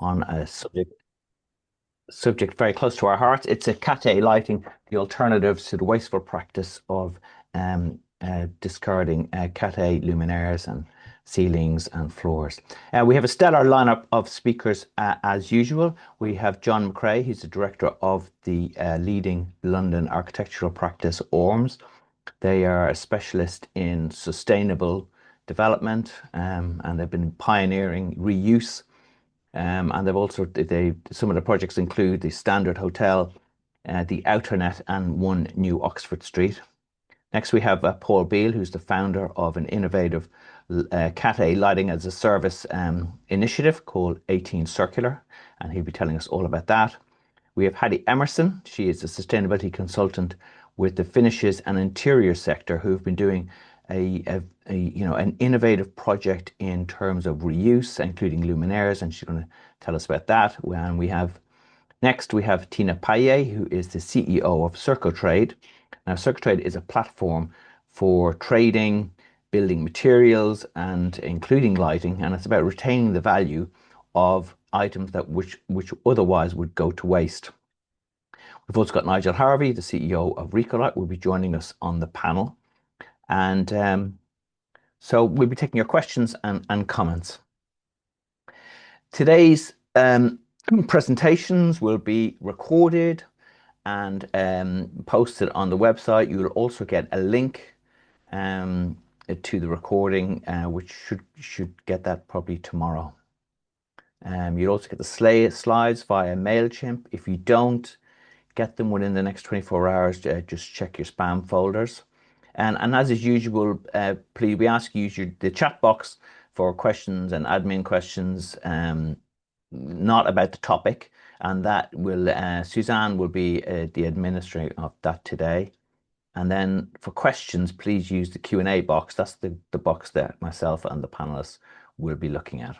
on a subject very close to our hearts. It's a Cat A lighting, the alternatives to the wasteful practice of discarding Cat A luminaires and ceilings and floors. We have a stellar lineup of speakers as usual. We have John McRae, he's the director of the leading London architectural practice Orms. They are a specialist in sustainable development, and they've been pioneering reuse. And some of the projects include the Standard Hotel, the Outernet, and One New Oxford Street. Next, we have Paul Beale, who's the founder of an innovative Cat A lighting as a service initiative called 18 Circular, and he'll be telling us all about that. We have Hattie Emerson. She is a sustainability consultant with the finishes and interior sector, who've been doing an innovative project in terms of reuse, including luminaires, and she's going to tell us about that. And next we have Tina Paillet, who is the CEO of Circotrade. Now, Circotrade is a platform for trading, building materials, and including lighting, and it's about retaining the value of items that which otherwise would go to waste. We've also got Nigel Harvey, the CEO of RECOLIGHT, will be joining us on the panel. And so we'll be taking your questions and comments. Today's presentations will be recorded and posted on the website. You will also get a link to the recording, which should get that probably tomorrow. You'll also get the slides via MailChimp. If you don't get them within the next 24 hours, just check your spam folders. And as is usual, please, we ask you use the chat box for questions and admin questions, not about the topic, and that will Suzanne will be the administrator of that today. And then for questions, please use the Q&A box. That's the box that myself and the panelists will be looking at.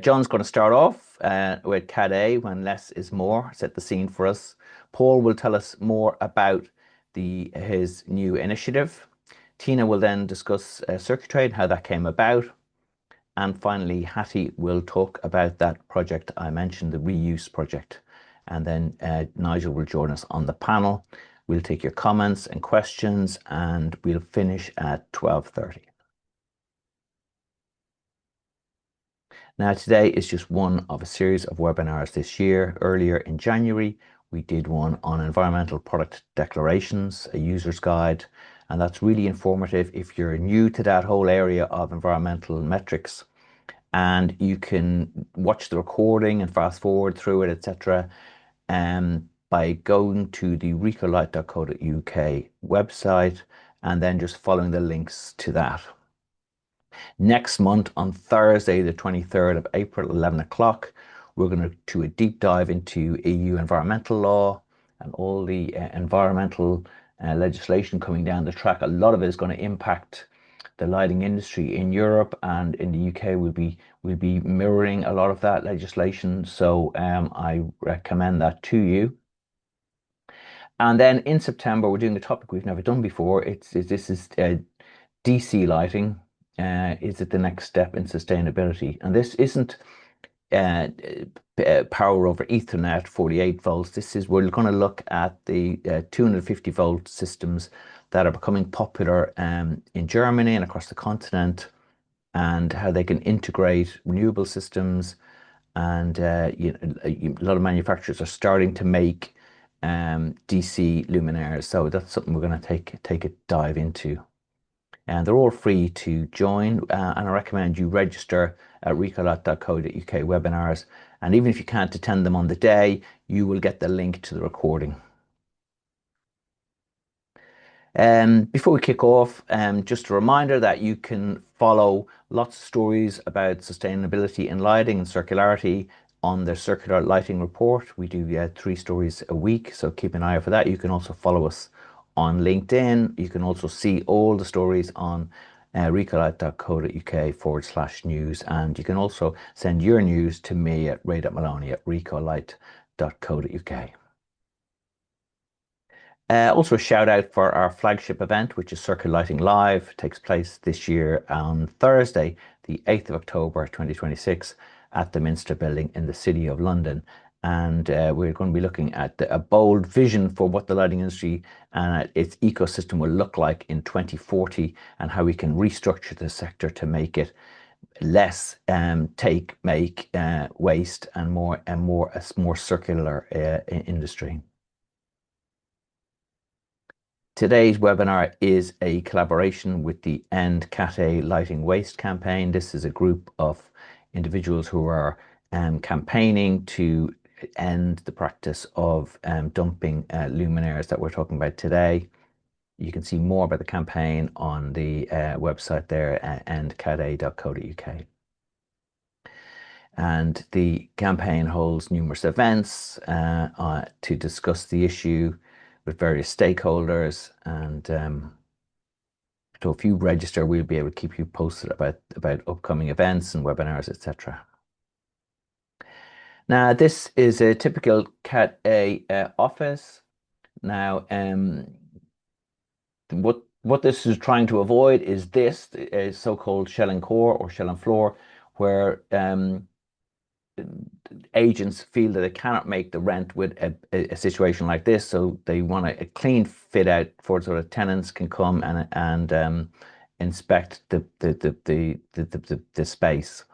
John's going to start off with Cat A, when less is more, set the scene for us. Paul will tell us more about his new initiative. Tina will then discuss Circotrade, how that came about. And finally, Hattie will talk about that project I mentioned, the reuse project. And then Nigel will join us on the panel. We'll take your comments and questions, and we'll finish at 12:30. Now, today is just one of a series of webinars this year. Earlier in January, we did one on environmental product declarations, a user's guide, and that's really informative if you're new to that whole area of environmental metrics. And you can watch the recording and fast forward through it, etc., by going to the recolight.co.uk website and then just following the links to that. Next month, on Thursday, the 23rd of April, 11 o'clock, we're going to do a deep dive into EU environmental law and all the environmental legislation coming down the track. A lot of it is going to impact the lighting industry in Europe, and in the UK we'll be mirroring a lot of that legislation. So I recommend that to you. And then in September, we're doing a topic we've never done before. This is DC lighting. Is it the next step in sustainability? And this isn't power over Ethernet 48 volts. We're going to look at the 250 volt systems that are becoming popular in Germany and across the continent, and how they can integrate renewable systems. And a lot of manufacturers are starting to make DC luminaires. So that's something we're going to take a dive into. And they're all free to join, and I recommend you register at recolight.co.uk webinars. And even if you can't attend them on the day, you will get the link to the recording. Before we kick off, just a reminder that you can follow lots of stories about sustainability in lighting and circularity on the Circular Lighting Report. We do 3 stories a week, so keep an eye out for that. You can also follow us on LinkedIn. You can also see all the stories on recolight.co.uk/news, and you can also send your news to me at ray.molony@recolight.co.uk. Also a shout out for our flagship event, which is Circular Lighting Live. It takes place this year on Thursday, the 8th of October 2026 at the Minster Building in the City of London. And we're going to be looking at a bold vision for what the lighting industry and its ecosystem will look like in 2040, and how we can restructure the sector to make it less make waste and a more circular industry. Today's webinar is a collaboration with the End Cathay Lighting Waste campaign. This is a group of individuals who are campaigning to end the practice of dumping luminaires that we're talking about today. You can see more about the campaign on the website there at endcathay.co.uk. And the campaign holds numerous events to discuss the issue with various stakeholders, and so if you register, we'll be able to keep you posted about upcoming events and webinars, etc. Now, this is a typical Cat A office. Now, what this is trying to avoid is this so-called shell and core or shell and floor, where agents feel that they cannot make the rent with a situation like this, so they want a clean fit out for sort of tenants can come and inspect the space.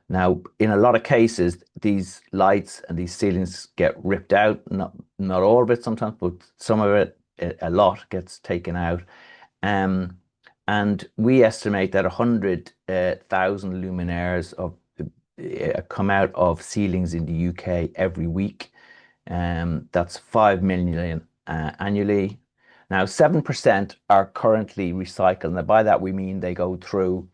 Now, in a lot of cases, these lights and these ceilings get ripped out. Not all of it sometimes, but some of it, a lot, gets taken out. And we estimate that 100,000 luminaires come out of ceilings in the UK every week. That's 5 million annually. Now, 7% are currently recycled. Now, by that we mean they go through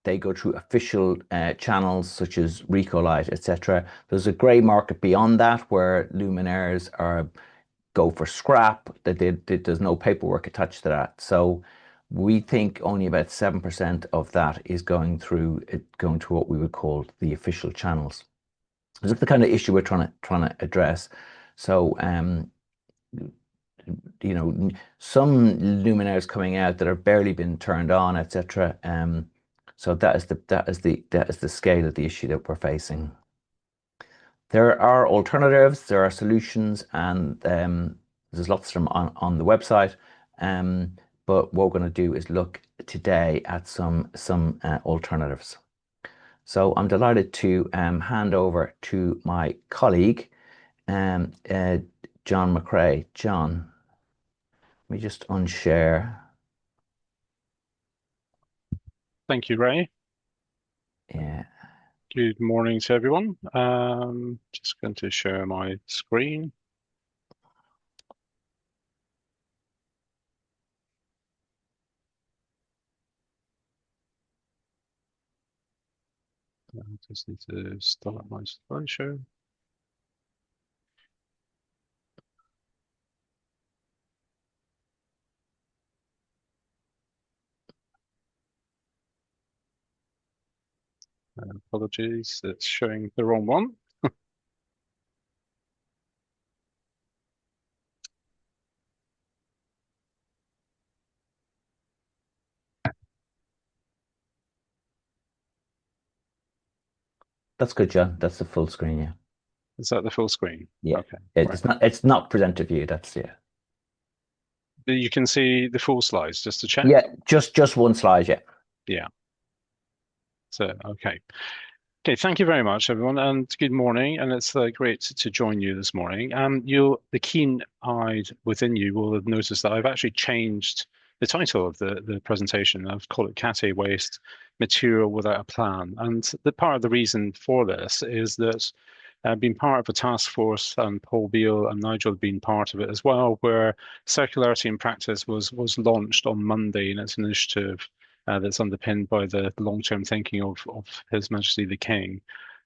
official channels such as RECOLIGHT, etc. There's a grey market beyond that where luminaires go for scrap. There's no paperwork attached to that. So we think only about 7% of that is going to what we would call the official channels. This is the kind of issue we're trying to address. So you know, some luminaires coming out that have barely been turned on, etc. So that is the scale of the issue that we're facing. There are alternatives, there are solutions, and there's lots of them on the website. But what we're going to do is look today at some alternatives. So I'm delighted to hand over to my colleague, John McRae. John, let me just unshare. Thank you, Ray. Yeah. Good morning to everyone. Just going to share my screen. I just need to start my slideshow. Apologies, it's showing the wrong one. That's good, John. That's the full screen, yeah. Is that the full screen? Yeah. Okay. It's not presenter view, that's yeah. You can see the full slides, just to check. Yeah, just one slide, yeah. Yeah. So okay. Okay, thank you very much, everyone, and good morning. And it's great to join you this morning. The keen-eyed within you will have noticed that I've actually changed the title of the presentation. I've called it Cathay Waste Material Without a Plan. And the part of the reason for this is that I've been part of a task force, and Paul Beale and Nigel have been part of it as well, where Circularity in Practice was launched on Monday, and it's an initiative that's underpinned by the long-term thinking of His Majesty the King.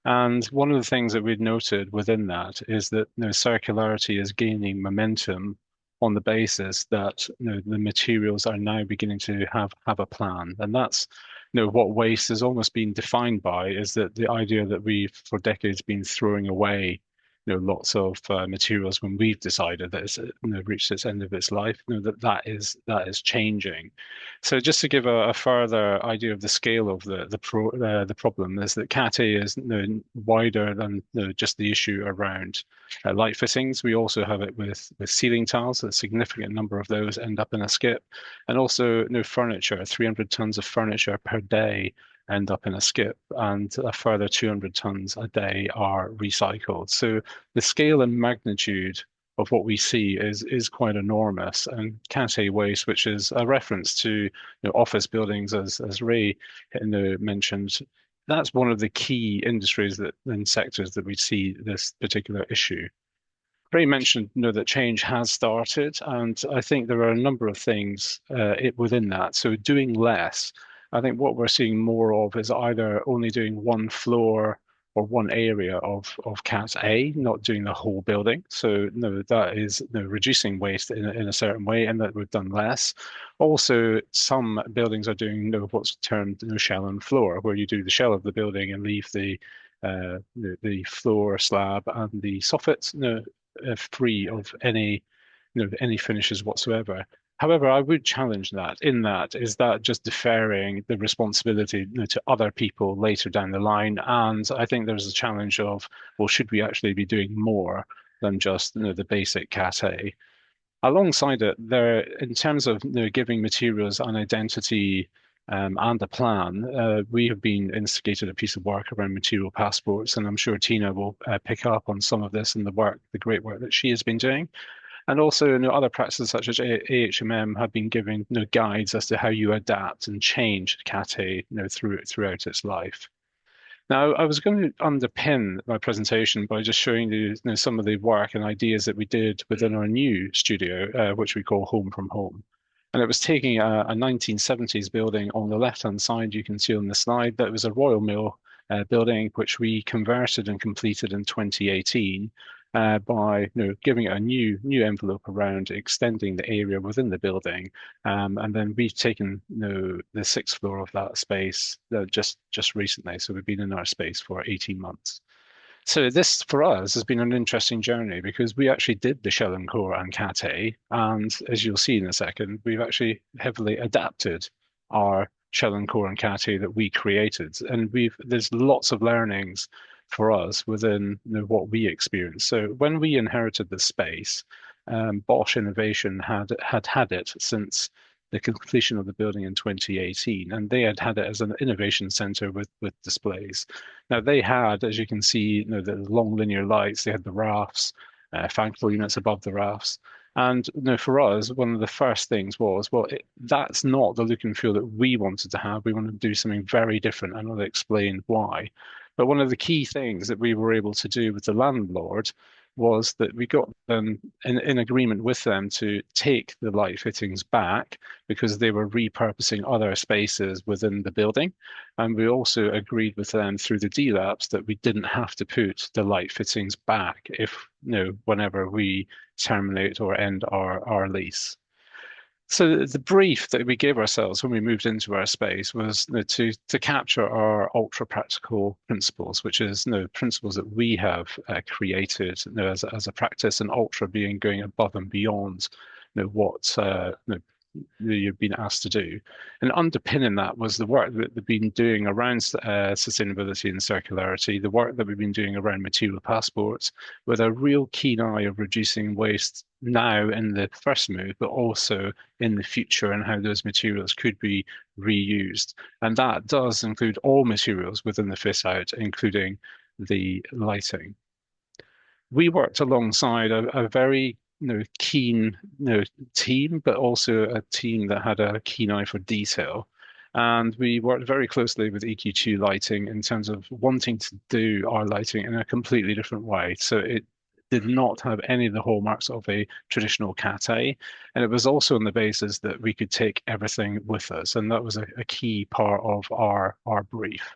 And one of the things that we've noted within that is that circularity is gaining momentum on the basis that the materials are now beginning to have a plan. And that's what waste has almost been defined by, is that the idea that we've for decades been throwing away lots of materials when we've decided that it's reached its end of its life. That is changing. So just to give a further idea of the scale of the problem is that Cat A is wider than just the issue around light fittings. We also have it with ceiling tiles. A significant number of those end up in a skip, and also furniture. 300 tons of furniture per day end up in a skip, and a further 200 tons a day are recycled. So the scale and magnitude of what we see is quite enormous. And Cat A waste, which is a reference to office buildings, as Ray mentioned, that's one of the key industries and sectors that we see this particular issue. Ray mentioned that change has started, and I think there are a number of things within that. So doing less, I think what we're seeing more of is either only doing one floor or one area of Cat A, not doing the whole building. So no, that is reducing waste in a certain way, and that we've done less. Also, some buildings are doing what's termed shell and floor, where you do the shell of the building and leave the floor slab and the soffit free of any finishes whatsoever. However, I would challenge that is that just deferring the responsibility to other people later down the line. And I think there's a challenge of, well, should we actually be doing more than just the basic Cat A? Alongside it, in terms of giving materials an identity and a plan, we have been instigated a piece of work around material passports, and I'm sure Tina will pick up on some of this in the great work that she has been doing. And also, other practices such as AHMM have been giving guides as to how you adapt and change Cat A throughout its life. Now, I was going to underpin my presentation by just showing you, some of the work and ideas that we did within our new studio, which we call Home from Home. And it was taking a 1970s building on the left-hand side, you can see on the slide, that was a Royal Mill building, which we converted and completed in 2018 by giving it a new envelope around extending the area within the building, and then we've taken the sixth floor of that space just recently. So we've been in our space for 18 months. So this for us has been an interesting journey because we actually did the shell and core and Cat A, and as you'll see in a second, we've actually heavily adapted our shell and core and Cat A that we created, and there's lots of learnings for us within what we experienced. So when we inherited the space, Bosch Innovation had it since the completion of the building in 2018, and they had it as an innovation center with displays. Now they had, as you can see, the long linear lights, they had the rafts, fan control units above the rafts. And for us, one of the first things was, well, that's not the look and feel that we wanted to have. We wanted to do something very different, and I'll explain why. But one of the key things that we were able to do with the landlord was that we got them in agreement with them to take the light fittings back because they were repurposing other spaces within the building. And we also agreed with them through the DLAPs that we didn't have to put the light fittings back whenever we terminate or end our lease. So the brief that we gave ourselves when we moved into our space was to capture our ultra practical principles, which is principles that we have created as a practice, and ultra being going above and beyond what you've been asked to do. And underpinning that was the work that we've been doing around sustainability and circularity, the work that we've been doing around material passports, with a real keen eye of reducing waste now in the first move, but also in the future, and how those materials could be reused. And that does include all materials within the fit out, including the lighting. We worked alongside a very keen team, but also a team that had a keen eye for detail. And we worked very closely with EQ2 Lighting in terms of wanting to do our lighting in a completely different way. So it did not have any of the hallmarks of a traditional Cat A. And it was also on the basis that we could take everything with us. And that was a key part of our brief.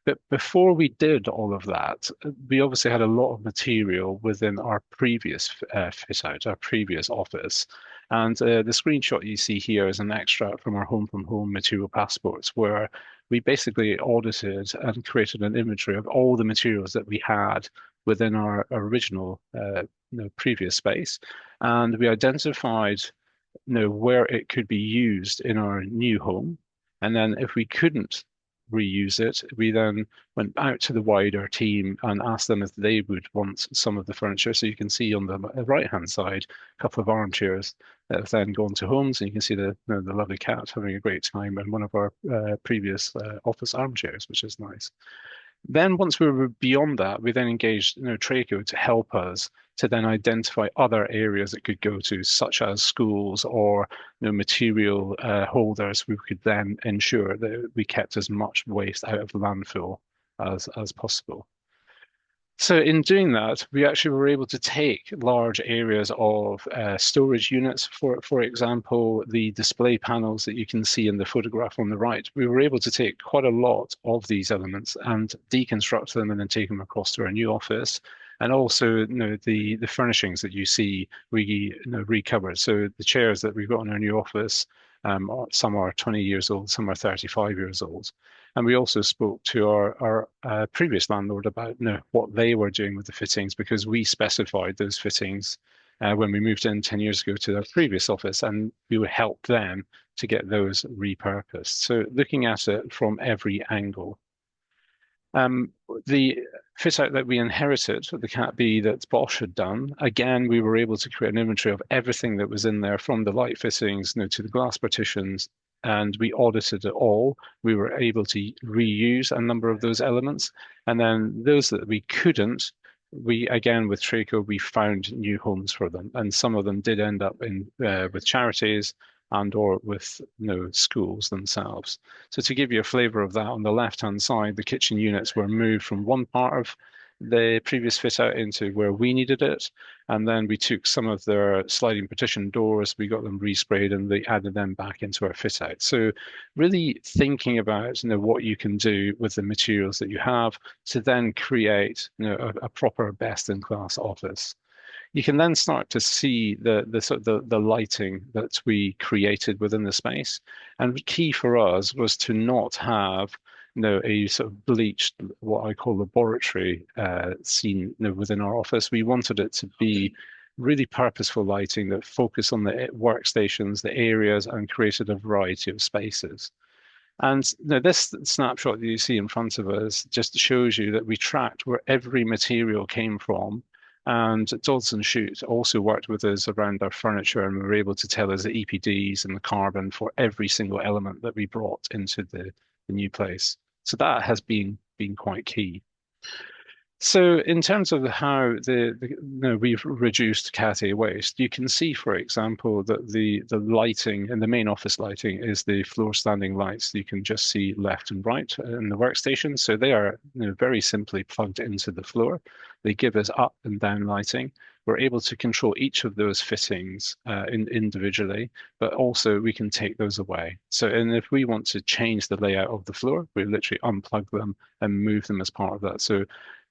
But before we did all of that, we obviously had a lot of material within our previous fit out, our previous office. And the screenshot you see here is an extract from our Home from Home material passports, where we basically audited and created an inventory of all the materials that we had within our original previous space, and we identified where it could be used in our new home. And then if we couldn't reuse it, we then went out to the wider team and asked them if they would want some of the furniture. So you can see on the right-hand side, a couple of armchairs that have then gone to homes, and you can see the lovely cat having a great time in one of our previous office armchairs, which is nice. Then once we were beyond that, we then engaged Traco to help us to then identify other areas it could go to, such as schools or material holders. We could then ensure that we kept as much waste out of the landfill as possible. So in doing that, we actually were able to take large areas of storage units, for example, the display panels that you can see in the photograph on the right. We were able to take quite a lot of these elements and deconstruct them and then take them across to our new office. And also, the furnishings that you see, we recovered. So the chairs that we've got in our new office, some are 20 years old, some are 35 years old. And we also spoke to our previous landlord about what they were doing with the fittings, because we specified those fittings when we moved in 10 years ago to their previous office, and we would help them to get those repurposed. So looking at it from every angle. The fit out that we inherited, the Cat B that Bosch had done, again, we were able to create an inventory of everything that was in there, from the light fittings to the glass partitions, and we audited it all. We were able to reuse a number of those elements, and then those that we couldn't, we again with Traco, we found new homes for them, and some of them did end up in with charities and or with schools themselves. So to give you a flavour of that, on the left-hand side, the kitchen units were moved from one part of the previous fit out into where we needed it. And then we took some of their sliding partition doors, we got them resprayed, and they added them back into our fit out. So really thinking about what you can do with the materials that you have to then create a proper best-in-class office. You can then start to see the lighting that we created within the space. And key for us was to not have a sort of bleached, what I call laboratory scene within our office. We wanted it to be really purposeful lighting that focused on the workstations, the areas, and created a variety of spaces. And this snapshot that you see in front of us just shows you that we tracked where every material came from. And Dodds and Shoot also worked with us around our furniture, and we were able to tell us the EPDs and the carbon for every single element that we brought into the new place. So that has been quite key. So in terms of how we've reduced Cat A waste, you can see, for example, that the lighting in the main office lighting is the floor standing lights. You can just see left and right in the workstation. So they are very simply plugged into the floor. They give us up and down lighting. We're able to control each of those fittings individually, but also we can take those away. So, and if we want to change the layout of the floor, we literally unplug them and move them as part of that. So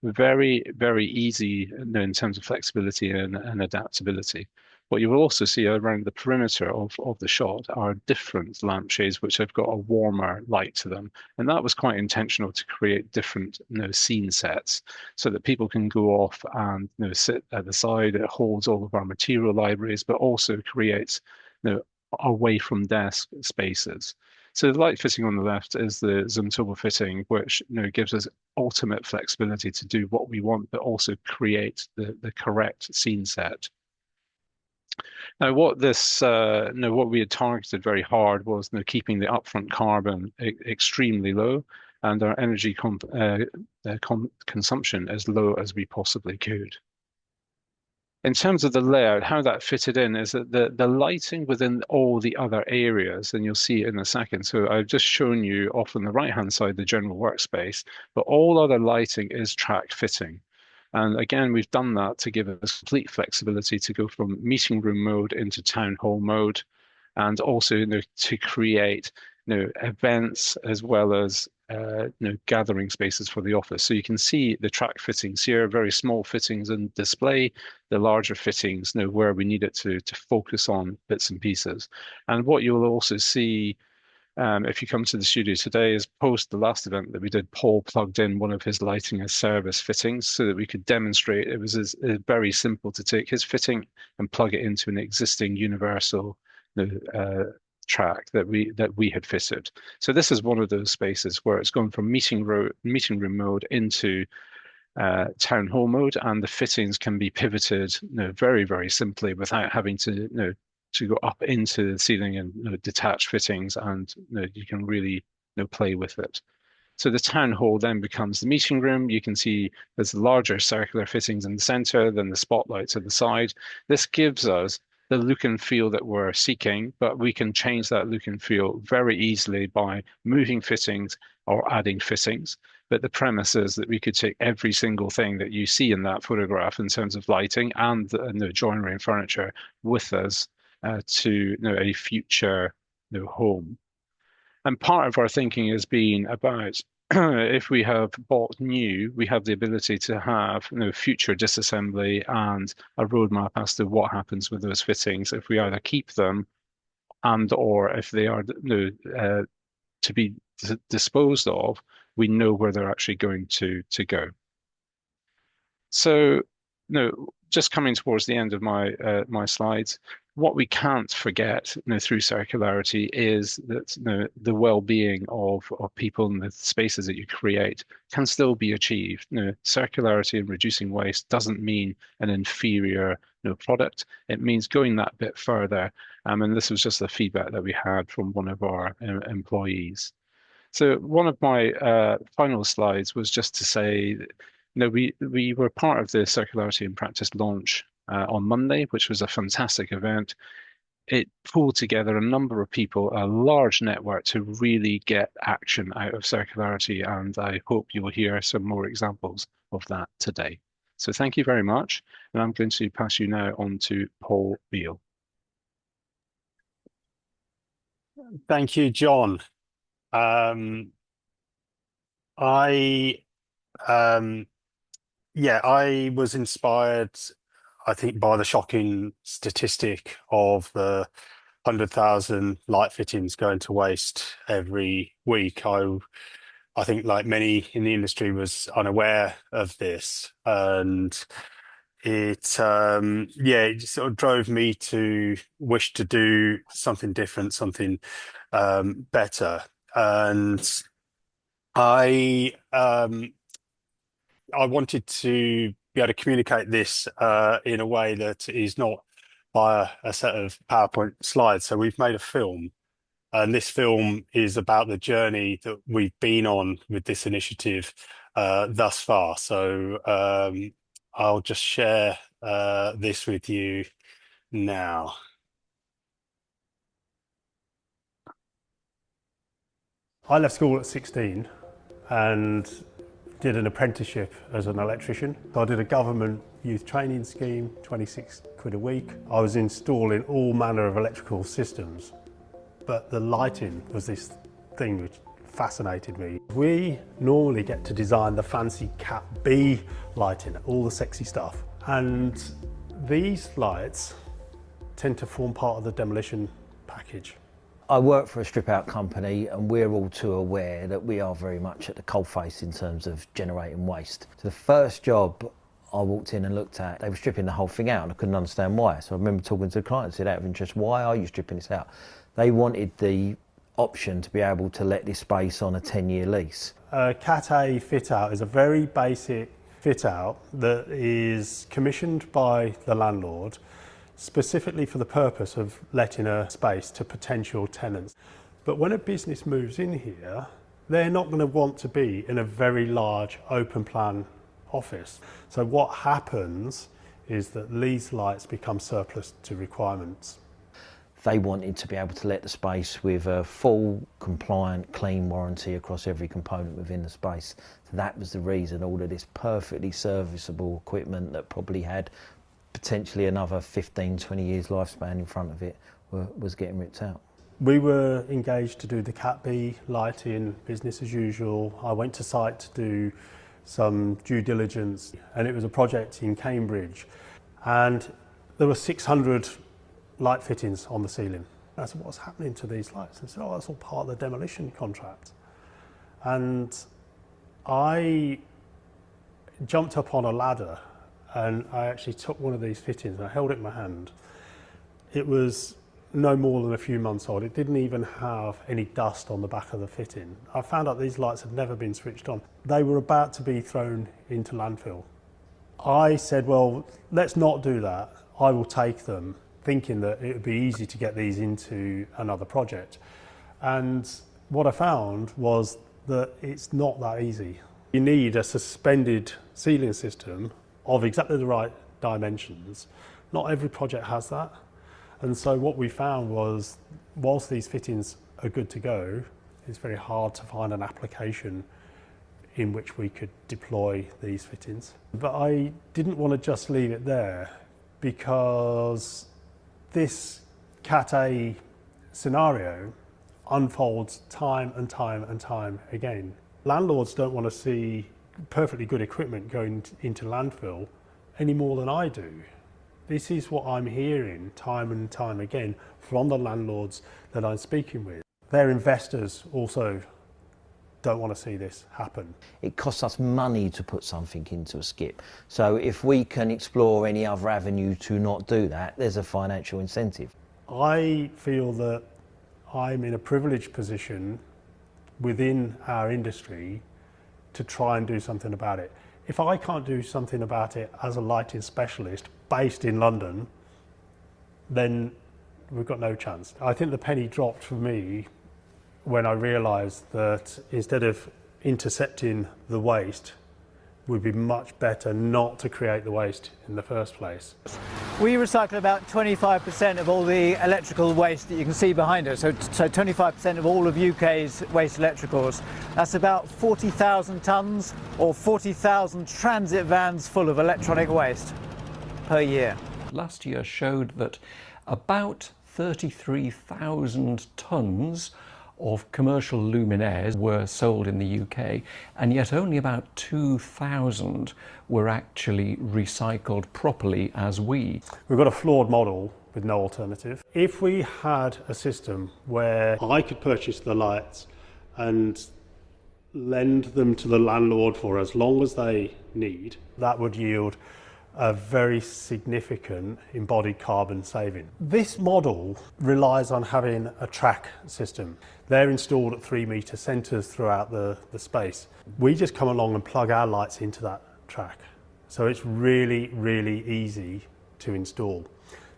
very, very easy in terms of flexibility and adaptability. What you will also see around the perimeter of the shot are different lampshades which have got a warmer light to them. And that was quite intentional to create different scene sets so that people can go off and sit at the side. It holds all of our material libraries, but also creates away from desk spaces. So the light fitting on the left is the Zumtobel fitting, which gives us ultimate flexibility to do what we want, but also create the correct scene set. Now, what we had targeted very hard was keeping the upfront carbon extremely low, and our energy consumption as low as we possibly could. In terms of the layout, how that fitted in is that the lighting within all the other areas, and you'll see it in a second. So I've just shown you off on the right-hand side, the general workspace, but all other lighting is track fitting. And again, we've done that to give us complete flexibility to go from meeting room mode into town hall mode, and also to create events as well as gathering spaces for the office. So you can see the track fittings here, very small fittings and display, the larger fittings where we need it to focus on bits and pieces. And what you'll also see if you come to the studio today, is post the last event that we did, Paul plugged in one of his lighting as service fittings so that we could demonstrate. It was very simple to take his fitting and plug it into an existing universal track that we had fitted. So this is one of those spaces where it's gone from meeting room mode into town hall mode, and the fittings can be pivoted very, very simply without having to to go up into the ceiling and detach fittings, and you can really play with it. So the town hall then becomes the meeting room. You can see there's larger circular fittings in the center, then the spotlights at the side. This gives us the look and feel that we're seeking, but we can change that look and feel very easily by moving fittings or adding fittings. But the premise is that we could take every single thing that you see in that photograph in terms of lighting and the joinery and furniture with us to a future home. And part of our thinking has been about if we have bought new, we have the ability to have future disassembly and a roadmap as to what happens with those fittings if we either keep them and or if they are to be disposed of, we know where they're actually going to go. So, just coming towards the end of my my slides, what we can't forget through circularity is that the well-being of people and the spaces that you create can still be achieved. Circularity and reducing waste doesn't mean an inferior product. It means going that bit further. And this was just the feedback that we had from one of our employees. So one of my final slides was just to say, we were part of the Circularity in Practice launch on Monday, which was a fantastic event. It pulled together a number of people, a large network to really get action out of circularity, and I hope you will hear some more examples of that today. So thank you very much, and I'm going to pass you now on to Paul Beale. Thank you, John. I was inspired, I think, by the shocking statistic of the 100,000 light fittings going to waste every week. I think, like many in the industry, was unaware of this, and it just sort of drove me to wish to do something different, something better. And I wanted to be able to communicate this in a way that is not via a set of PowerPoint slides. So we've made a film, and this film is about the journey that we've been on with this initiative thus far. So I'll just share this with you now. I left school at 16 and did an apprenticeship as an electrician. I did a government youth training scheme, 26 quid a week. I was installing all manner of electrical systems, but the lighting was this thing which fascinated me. We normally get to design the fancy Cat B lighting, all the sexy stuff. And these lights tend to form part of the demolition package. I work for a strip-out company, and we're all too aware that we are very much at the coalface in terms of generating waste. So the first job I walked in and looked at, they were stripping the whole thing out, and I couldn't understand why. So I remember talking to the client and said, out of interest, why are you stripping this out? They wanted the option to be able to let this space on a 10-year lease. Cat A fit-out is a very basic fit-out that is commissioned by the landlord specifically for the purpose of letting a space to potential tenants. But when a business moves in here, they're not going to want to be in a very large open plan office. So what happens is that these lights become surplus to requirements. They wanted to be able to let the space with a full, compliant, clean warranty across every component within the space. So that was the reason all of this perfectly serviceable equipment that probably had potentially another 15, 20 years lifespan in front of it was getting ripped out. We were engaged to do the Cat B lighting, business as usual. I went to site to do some due diligence, and it was a project in Cambridge, and there were 600 light fittings on the ceiling. I said, what's happening to these lights? And I said, oh, that's all part of the demolition contract. And I jumped up on a ladder and I actually took one of these fittings and I held it in my hand. It was no more than a few months old. It didn't even have any dust on the back of the fitting. I found out these lights had never been switched on. They were about to be thrown into landfill. I said, well, let's not do that. I will take them, thinking that it would be easy to get these into another project. And what I found was that it's not that easy. You need a suspended ceiling system of exactly the right dimensions. Not every project has that. And so what we found was, whilst these fittings are good to go, it's very hard to find an application in which we could deploy these fittings. But I didn't want to just leave it there, because this Cat A scenario unfolds time and time and time again. Landlords don't want to see perfectly good equipment going into landfill any more than I do. This is what I'm hearing time and time again from the landlords that I'm speaking with. Their investors also don't want to see this happen. It costs us money to put something into a skip. So if we can explore any other avenue to not do that, there's a financial incentive. I feel that I'm in a privileged position within our industry to try and do something about it. If I can't do something about it as a lighting specialist based in London, then we've got no chance. I think the penny dropped for me when I realised that instead of intercepting the waste, it would be much better not to create the waste in the first place. We recycle about 25% of all the electrical waste that you can see behind us, so 25% of all of UK's waste electricals. That's about 40,000 tonnes or 40,000 transit vans full of electronic waste per year. Last year showed that about 33,000 tonnes of commercial luminaires were sold in the UK, and yet only about 2,000 were actually recycled properly as we. We've got a flawed model with no alternative. If we had a system where I could purchase the lights and lend them to the landlord for as long as they need, that would yield a very significant embodied carbon saving. This model relies on having a track system. They're installed at 3 metre centres throughout the space. We just come along and plug our lights into that track. So it's really, really easy to install.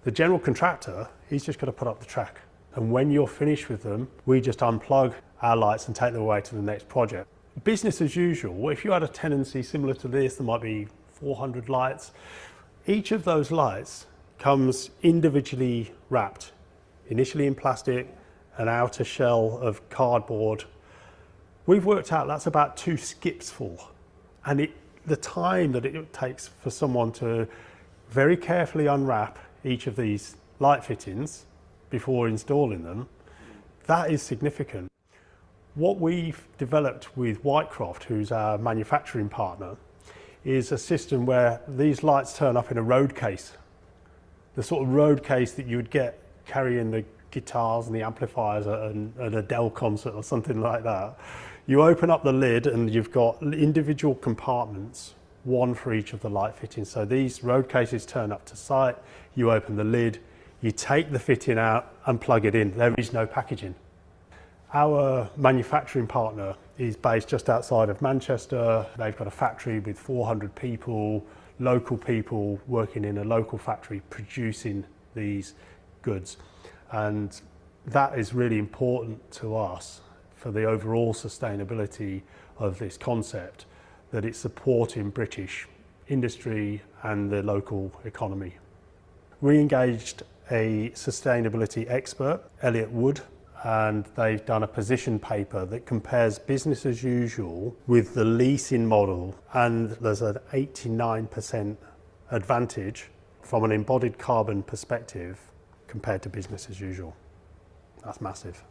The general contractor, he's just got to put up the track. And when you're finished with them, we just unplug our lights and take them away to the next project. Business as usual. If you had a tenancy similar to this, there might be 400 lights. Each of those lights comes individually wrapped, initially in plastic, an outer shell of cardboard. We've worked out that's about 2 skips full. And the time that it takes for someone to very carefully unwrap each of these light fittings before installing them, that is significant. What we've developed with Whitecroft, who's our manufacturing partner, is a system where these lights turn up in a road case. The sort of road case that you would get carrying the guitars and the amplifiers at an Adele concert or something like that. You open up the lid and you've got individual compartments, one for each of the light fittings. So these road cases turn up to site, you open the lid, you take the fitting out and plug it in. There is no packaging. Our manufacturing partner is based just outside of Manchester. They've got a factory with 400 people, local people working in a local factory producing these goods. And that is really important to us for the overall sustainability of this concept, that it's supporting British industry and the local economy. We engaged a sustainability expert, Elliot Wood, and they've done a position paper that compares business as usual with the leasing model, and there's an 89% advantage from an embodied carbon perspective compared to business as usual. That's massive.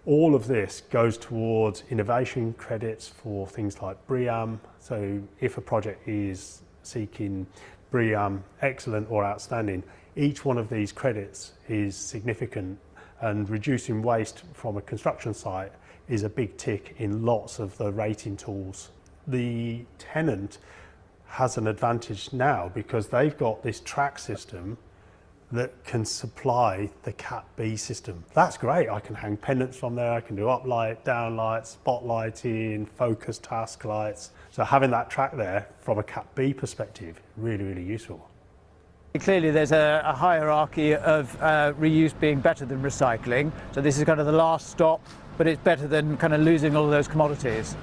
All of this goes towards innovation credits for things like BREEAM. So if a project is seeking BREEAM excellent or outstanding, Each one of these credits is significant, and reducing waste from a construction site is a big tick in lots of the rating tools. The tenant has an advantage now because they've got this track system that can supply the Cat B system. That's great. I can hang pendants from there. I can do up light, down light, spotlighting, focus task lights. So having that track there from a Cat B perspective, really, really useful. Clearly there's a hierarchy of reuse being better than recycling. So this is kind of the last stop, but it's better than kind of losing all of those commodities.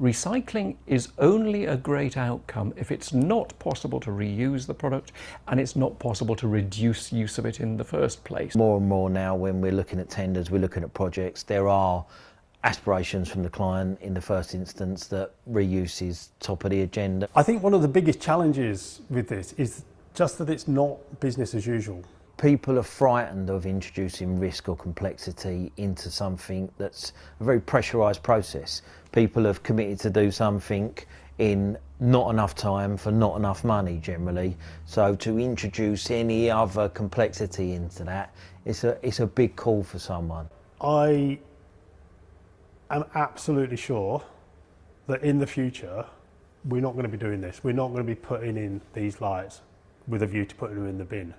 Recycling is only a great outcome if it's not possible to reuse the product and it's not possible to reduce use of it in the first place. More and more now when we're looking at tenders, we're looking at projects, there are aspirations from the client in the first instance that reuse is top of the agenda. I think one of the biggest challenges with this is just that it's not business as usual. People are frightened of introducing risk or complexity into something that's a very pressurised process. People have committed to do something in not enough time for not enough money generally. So to introduce any other complexity into that, it's a big call for someone. I am absolutely sure that in the future, we're not going to be doing this. We're not going to be putting in these lights with a view to putting them in the bin.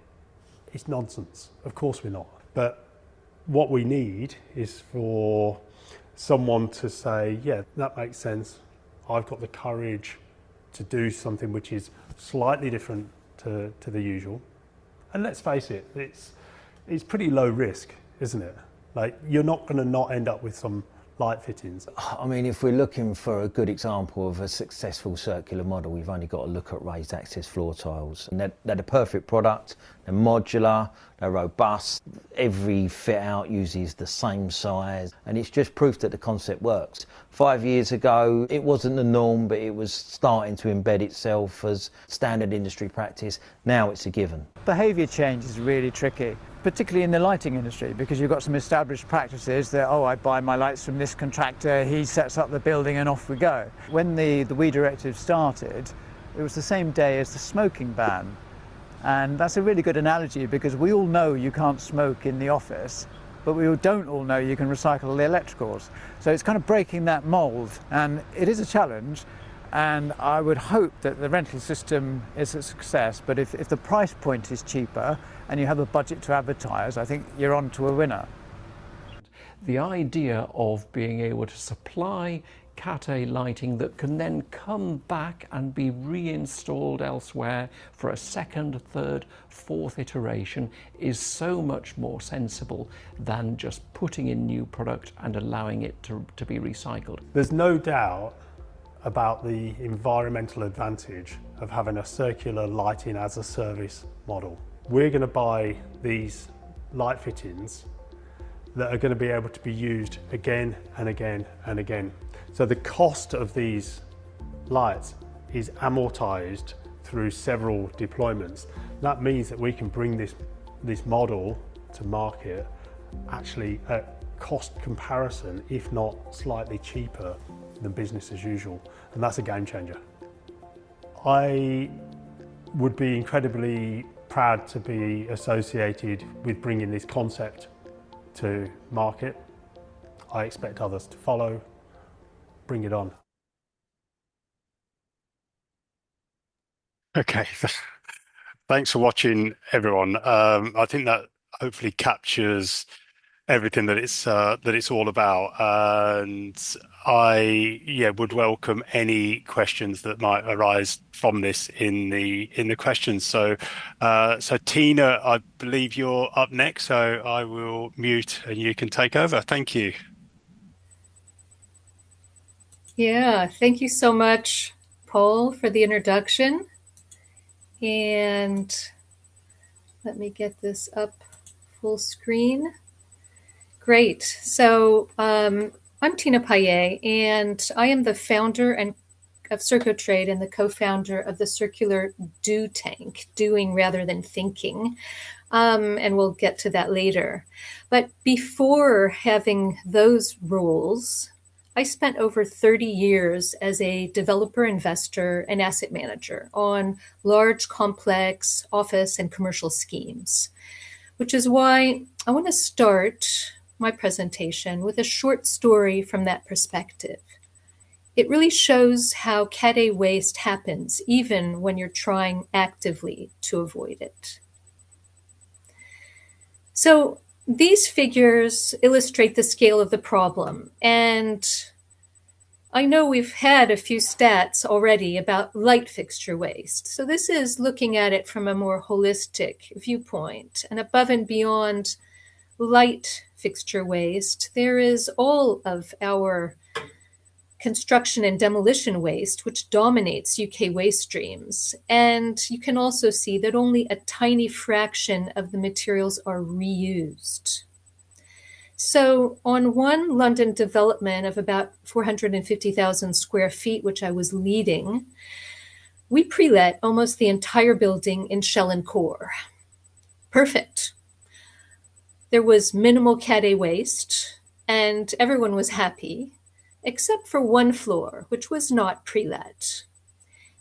It's nonsense. Of course we're not. But what we need is for someone to say, yeah, that makes sense. I've got the courage to do something which is slightly different to the usual. And let's face it, it's pretty low risk, isn't it? Like, you're not going to not end up with some light fittings. I mean, if we're looking for a good example of a successful circular model, we've only got to look at raised access floor tiles. And they're the perfect product, they're modular, they're robust, every fit out uses the same size, and it's just proof that the concept works. 5 years ago, it wasn't the norm, but it was starting to embed itself as standard industry practice. Now it's a given. Behaviour change is really tricky, particularly in the lighting industry, because you've got some established practices that, oh, I buy my lights from this contractor, he sets up the building and off we go. When the WEEE directive started, it was the same day as the smoking ban. And that's a really good analogy because we all know you can't smoke in the office, but we don't all know you can recycle the electricals. So it's kind of breaking that mould, and it is a challenge. And I would hope that the rental system is a success, but if the price point is cheaper and you have a budget to advertise, I think you're on to a winner. The idea of being able to supply Cat A lighting that can then come back and be reinstalled elsewhere for a second, third, fourth iteration is so much more sensible than just putting in new product and allowing it to be recycled. There's no doubt about the environmental advantage of having a circular lighting as a service model. We're going to buy these light fittings that are going to be able to be used again and again and again. So the cost of these lights is amortized through several deployments. That means that we can bring this model to market actually at cost comparison, if not slightly cheaper than business as usual, and that's a game changer. I would be incredibly proud to be associated with bringing this concept to market. I expect others to follow. Bring it on. Okay, thanks for watching, everyone. I think that hopefully captures everything that it's all about, and I would welcome any questions that might arise from this in the questions. So Tina, I believe you're up next, so I will mute and you can take over. Thank you. Yeah, thank you so much, Paul, for the introduction. And let me get this up full screen. Great. So I'm Tina Paillet, and I am the founder of Circotrade and the co-founder of the Circular Do Tank, doing rather than thinking. And we'll get to that later. But before having those rules, I spent over 30 years as a developer, investor, and asset manager on large, complex office and commercial schemes, which is why I want to start my presentation with a short story from that perspective. It really shows how Cat A waste happens even when you're trying actively to avoid it. So these figures illustrate the scale of the problem, and I know we've had a few stats already about light fixture waste. So this is looking at it from a more holistic viewpoint. And above and beyond light fixture waste, there is all of our construction and demolition waste, which dominates UK waste streams. And you can also see that only a tiny fraction of the materials are reused. So on one London development of about 450,000 square feet, which I was leading, we pre-let almost the entire building in shell and core. Perfect. There was minimal Cat A waste, and everyone was happy, except for one floor, which was not pre-let.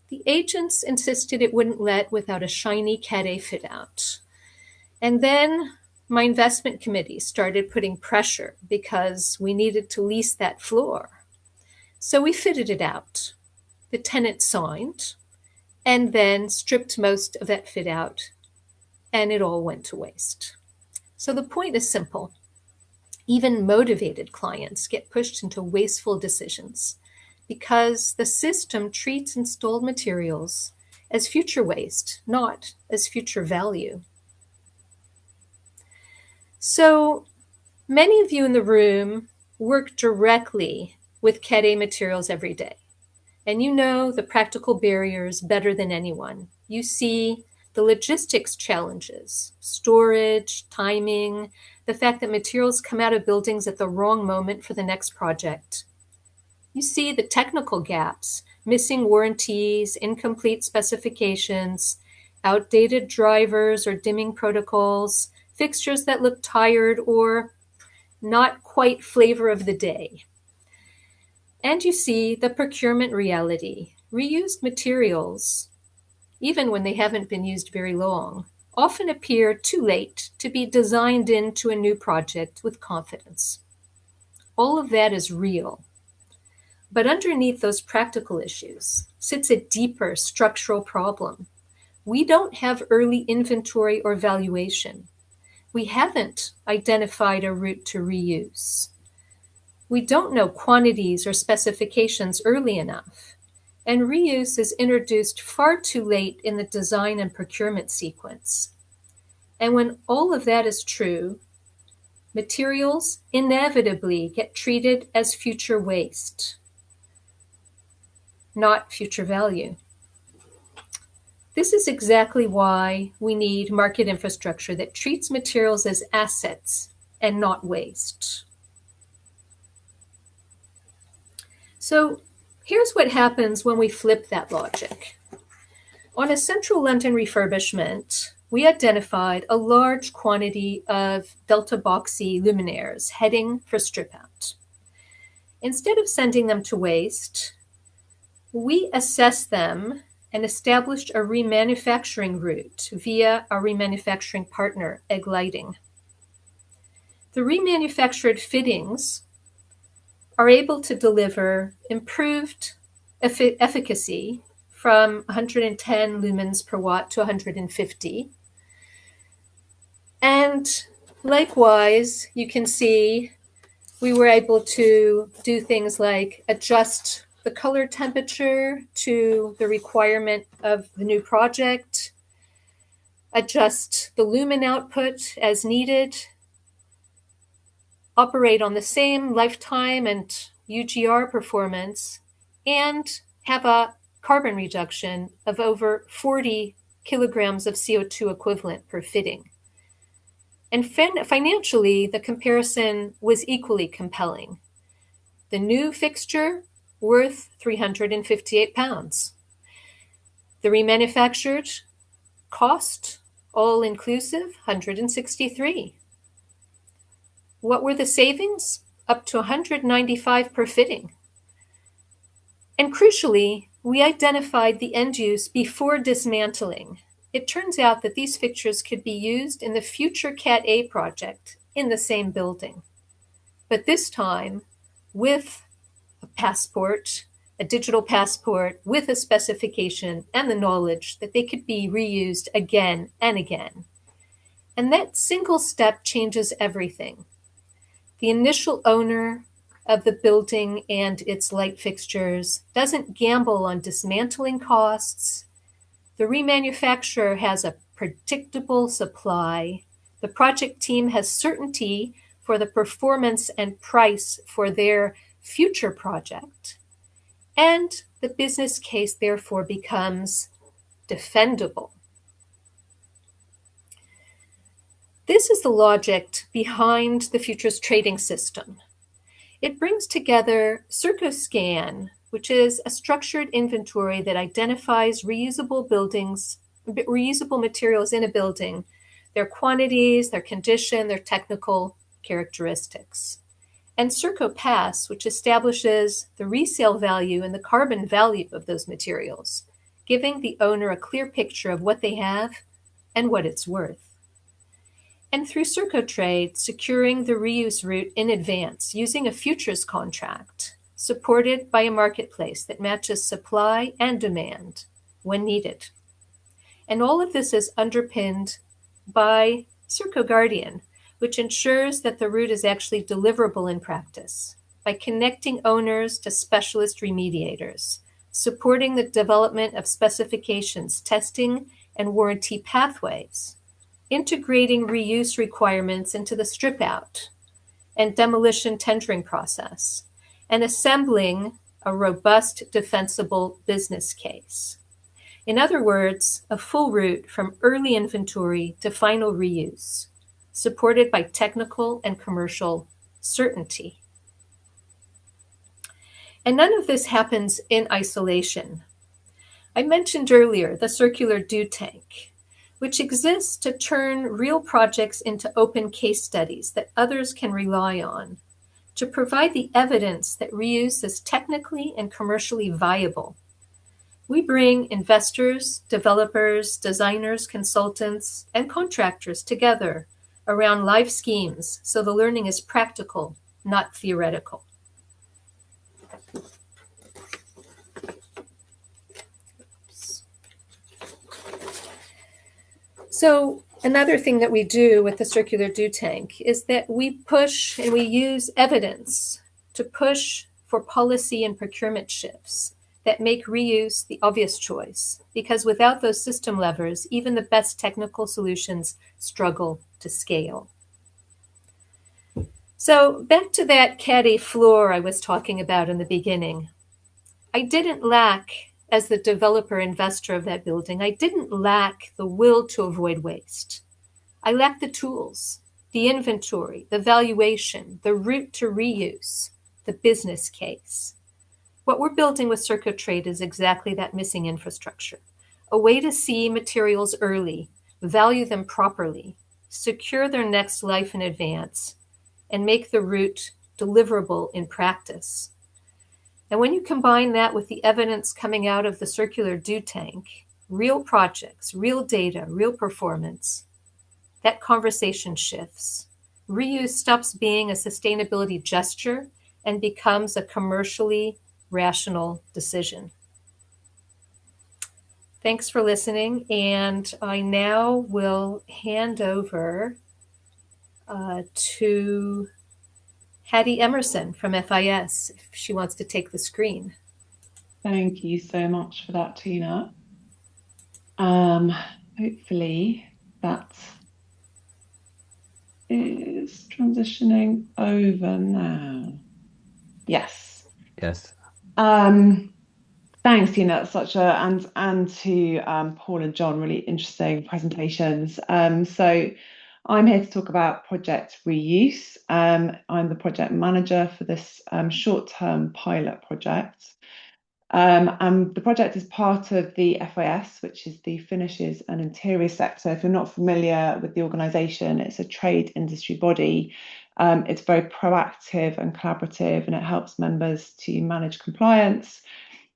The agents insisted it wouldn't let without a shiny Cat A fit-out. And then my investment committee started putting pressure because we needed to lease that floor. So we fitted it out. The tenant signed and then stripped most of that fit out, and it all went to waste. So the point is simple. Even motivated clients get pushed into wasteful decisions because the system treats installed materials as future waste, not as future value. So many of you in the room work directly with Cat A materials every day, and you know the practical barriers better than anyone. You see the logistics challenges, storage, timing, the fact that materials come out of buildings at the wrong moment for the next project. You see the technical gaps, missing warranties, incomplete specifications, outdated drivers or dimming protocols, fixtures that look tired or not quite flavor of the day. And you see the procurement reality. Reused materials, even when they haven't been used very long, often appear too late to be designed into a new project with confidence. All of that is real. But underneath those practical issues sits a deeper structural problem. We don't have early inventory or valuation. We haven't identified a route to reuse. We don't know quantities or specifications early enough, and reuse is introduced far too late in the design and procurement sequence. And when all of that is true, materials inevitably get treated as future waste, not future value. This is exactly why we need market infrastructure that treats materials as assets and not waste. So here's what happens when we flip that logic. On a central London refurbishment, we identified a large quantity of delta boxy luminaires heading for strip out. Instead of sending them to waste, we assessed them and established a remanufacturing route via our remanufacturing partner, A Lightingl. The remanufactured fittings are able to deliver improved efficacy from 110 lumens per watt to 150. And likewise, you can see we were able to do things like adjust the color temperature to the requirement of the new project, adjust the lumen output as needed, operate on the same lifetime and UGR performance, and have a carbon reduction of over 40 kilograms of CO2 equivalent per fitting. And financially, the comparison was equally compelling. The new fixture worth £358. The remanufactured cost, all inclusive, $163. What were the savings? up to $195 per fitting. And crucially, we identified the end use before dismantling. It turns out that these fixtures could be used in the future Cat A project in the same building. But this time, with a passport, a digital passport, with a specification and the knowledge that they could be reused again and again. And that single step changes everything. The initial owner of the building and its light fixtures doesn't gamble on dismantling costs. The remanufacturer has a predictable supply. The project team has certainty for the performance and price for their future project. And the business case therefore becomes defendable. This is the logic behind the futures trading system. It brings together CircoScan, which is a structured inventory that identifies reusable materials in a building, their quantities, their condition, their technical characteristics. And CircoPass, which establishes the resale value and the carbon value of those materials, giving the owner a clear picture of what they have and what it's worth. And through Circotrade, securing the reuse route in advance using a futures contract supported by a marketplace that matches supply and demand when needed. And all of this is underpinned by CircoGuardian, which ensures that the route is actually deliverable in practice by connecting owners to specialist remediators, supporting the development of specifications, testing, and warranty pathways, integrating reuse requirements into the strip-out and demolition tendering process, and assembling a robust, defensible business case. In other words, a full route from early inventory to final reuse, supported by technical and commercial certainty. And none of this happens in isolation. I mentioned earlier the circular do tank, which exists to turn real projects into open case studies that others can rely on, to provide the evidence that reuse is technically and commercially viable. We bring investors, developers, designers, consultants, and contractors together around live schemes so the learning is practical, not theoretical. So another thing that we do with the circular do tank is that we push and we use evidence to push for policy and procurement shifts that make reuse the obvious choice, because without those system levers, even the best technical solutions struggle to scale. So back to that Cat A floor I was talking about in the beginning. I didn't lack, as the developer investor of that building, I didn't lack the will to avoid waste. I lacked the tools, the inventory, the valuation, the route to reuse, the business case. What we're building with Circotrade is exactly that missing infrastructure, a way to see materials early, value them properly, secure their next life in advance, and make the route deliverable in practice. And when you combine that with the evidence coming out of the circular do tank, real projects, real data, real performance, that conversation shifts. Reuse stops being a sustainability gesture and becomes a commercially rational decision. Thanks for listening, and I now will hand over to Hattie Emerson from FIS, if she wants to take the screen. Thank you so much for that, Tina. Hopefully that is transitioning over now. Yes. Yes. Thanks, Tina. That's such a and to Paul and John, really interesting presentations. So I'm here to talk about project reuse. I'm the project manager for this short-term pilot project. And the project is part of the FIS, which is the Finishes and Interior sector. If you're not familiar with the organisation, it's a trade industry body It's very proactive and collaborative, and it helps members to manage compliance,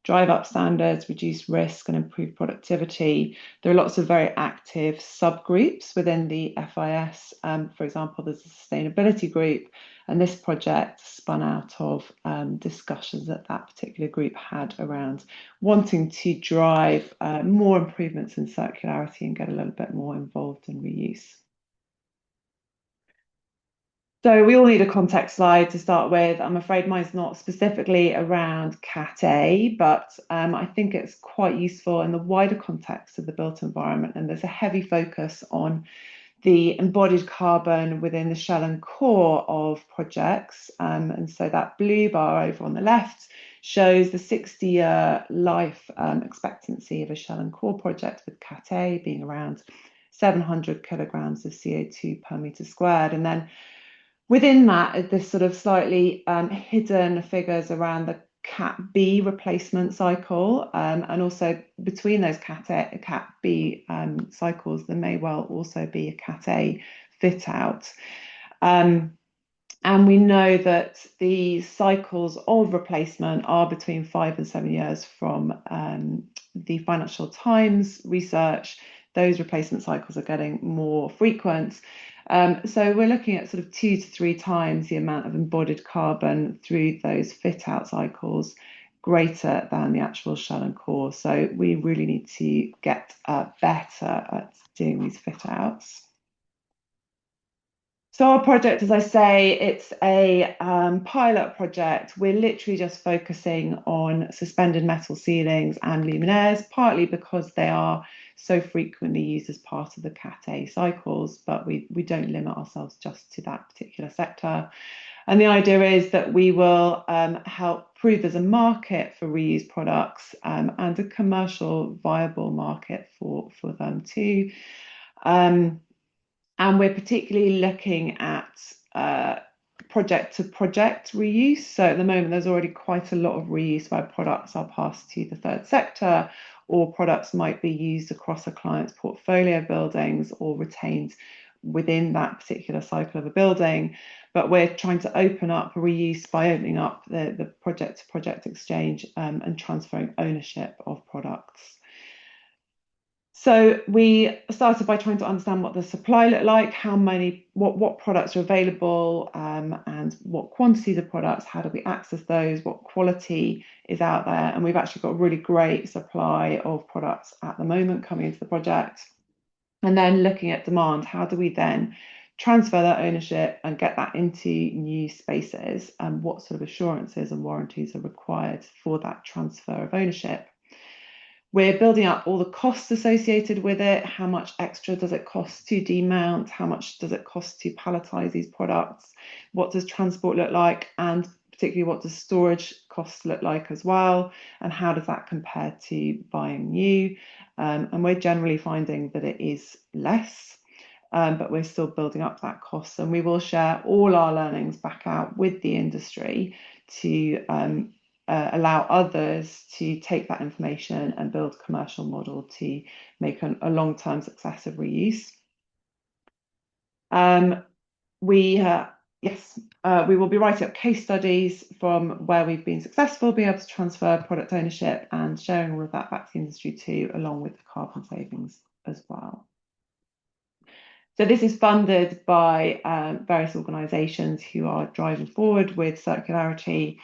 drive up standards, reduce risk, and improve productivity. There are lots of very active subgroups within the FIS. For example, there's a sustainability group, and this project spun out of discussions that particular group had around wanting to drive more improvements in circularity and get a little bit more involved in reuse. So we all need a context slide to start with. I'm afraid mine's not specifically around Cat A, but I think it's quite useful in the wider context of the built environment. And there's a heavy focus on the embodied carbon within the shell and core of projects. And so that blue bar over on the left shows the 60-year life expectancy of a shell and core project, with Cat A being around 700 kilograms of CO2 per metre squared. And then within that, there's sort of slightly hidden figures around the Cat B replacement cycle, and also between those Cat B cycles, there may well also be a Cat A fit out. And we know that the cycles of replacement are between 5 and 7 years from the Financial Times research. Those replacement cycles are getting more frequent. So we're looking at sort of 2 to 3 times the amount of embodied carbon through those fit out cycles, greater than the actual shell and core. So we really need to get better at doing these fit outs. So our project, as I say, it's a pilot project. We're literally just focusing on suspended metal ceilings and luminaires, partly because they are so frequently used as part of the Cat A cycles, but we don't limit ourselves just to that particular sector. And the idea is that we will help prove there's a market for reused products and a commercial viable market for them too. And we're particularly looking at project to project reuse. So at the moment, there's already quite a lot of reuse where products are passed to the third sector, or products might be used across a client's portfolio of buildings or retained within that particular cycle of a building. But we're trying to open up reuse by opening up the project to project exchange and transferring ownership of products. So we started by trying to understand what the supply looked like, what products are available, and what quantities of products, how do we access those, what quality is out there. And we've actually got a really great supply of products at the moment coming into the project. And then looking at demand, how do we then transfer that ownership and get that into new spaces, and what sort of assurances and warranties are required for that transfer of ownership. We're building up all the costs associated with it. How much extra does it cost to demount? How much does it cost to palletize these products? What does transport look like? And particularly, what does storage costs look like as well? And how does that compare to buying new? And we're generally finding that it is less, but we're still building up that cost. And we will share all our learnings back out with the industry to allow others to take that information and build a commercial model to make a long-term success of reuse. We will be writing up case studies from where we've been successful, being able to transfer product ownership and sharing all of that back to the industry too, along with the carbon savings as well. So this is funded by various organisations who are driving forward with circularity.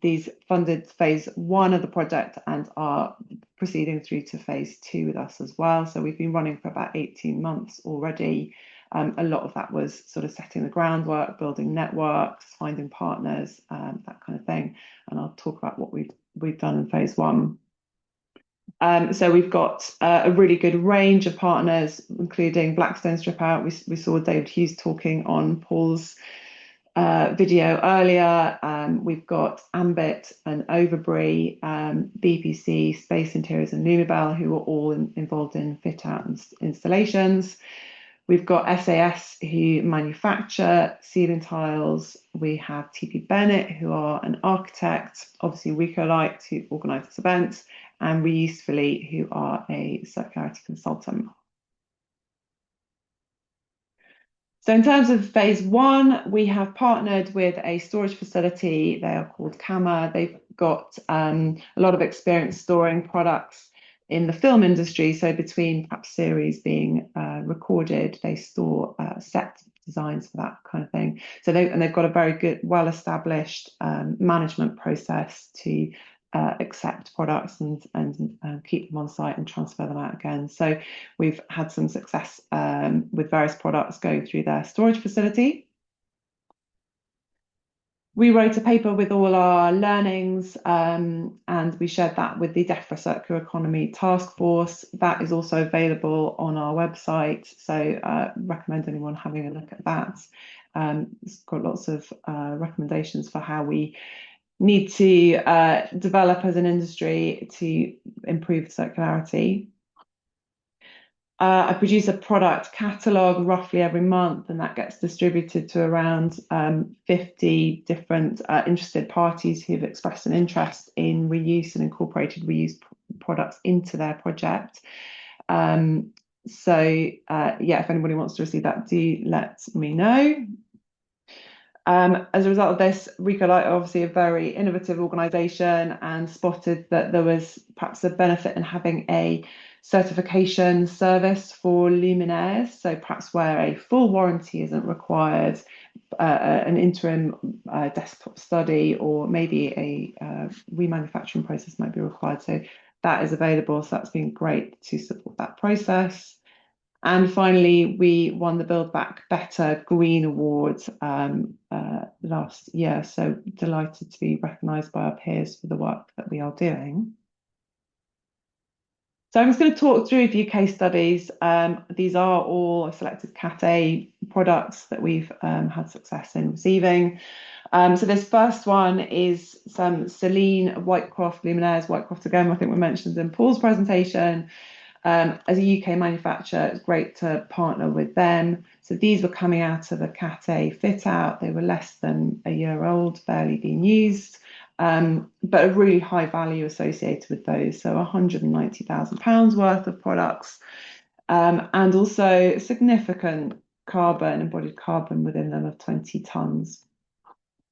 These funded phase 1 of the project and are proceeding through to phase 2 with us as well. So we've been running for about 18 months already. A lot of that was sort of setting the groundwork, building networks, finding partners, that kind of thing. And I'll talk about what we've done in phase 1. So we've got a really good range of partners, including Blackstone Strip Out. We saw David Hughes talking on Paul's video earlier. We've got Ambit and Overbury, BPC, Space Interiors and Lumibel, who are all involved in fit out and installations. We've got SAS, who manufacture ceiling tiles. We have TP Bennett, who are an architect, obviously RECOLIGHT, who organise this event, and Reusefully, who are a circularity consultant. So in terms of phase one, we have partnered with a storage facility. They are called Cama. They've got a lot of experience storing products in the film industry. So between perhaps series being recorded, they store set designs for that kind of thing. So they've got a very good, well-established management process to accept products and keep them on site and transfer them out again. So we've had some success with various products going through their storage facility. We wrote a paper with all our learnings and we shared that with the DEFRA Circular Economy Task Force. That is also available on our website, so recommend anyone having a look at that. It's got lots of recommendations for how we need to develop as an industry to improve circularity. I produce a product catalogue roughly every month, and that gets distributed to around 50 different interested parties who've expressed an interest in reuse and incorporated reuse products into their project. Yeah, if anybody wants to receive that, do let me know. As a result of this, RECOLIGHT are obviously a very innovative organisation and spotted that there was perhaps a benefit in having a certification service for luminaires. So perhaps where a full warranty isn't required, an interim desktop study, or maybe a remanufacturing process might be required. So that is available. So that's been great to support that process. And finally, we won the Build Back Better Green Award last year. So delighted to be recognised by our peers for the work that we are doing. So I'm just going to talk through a few case studies. These are all selected Cat A products that we've had success in receiving. So this first one is some Celine Whitecroft luminaires. Whitecroft, again, I think we mentioned in Paul's presentation. As a UK manufacturer, it's great to partner with them. So these were coming out of a Cat A fit out. They were less than a year old, barely being used, but a really high value associated with those. So £190,000 worth of products, and also significant carbon, embodied carbon within them of 20 tonnes.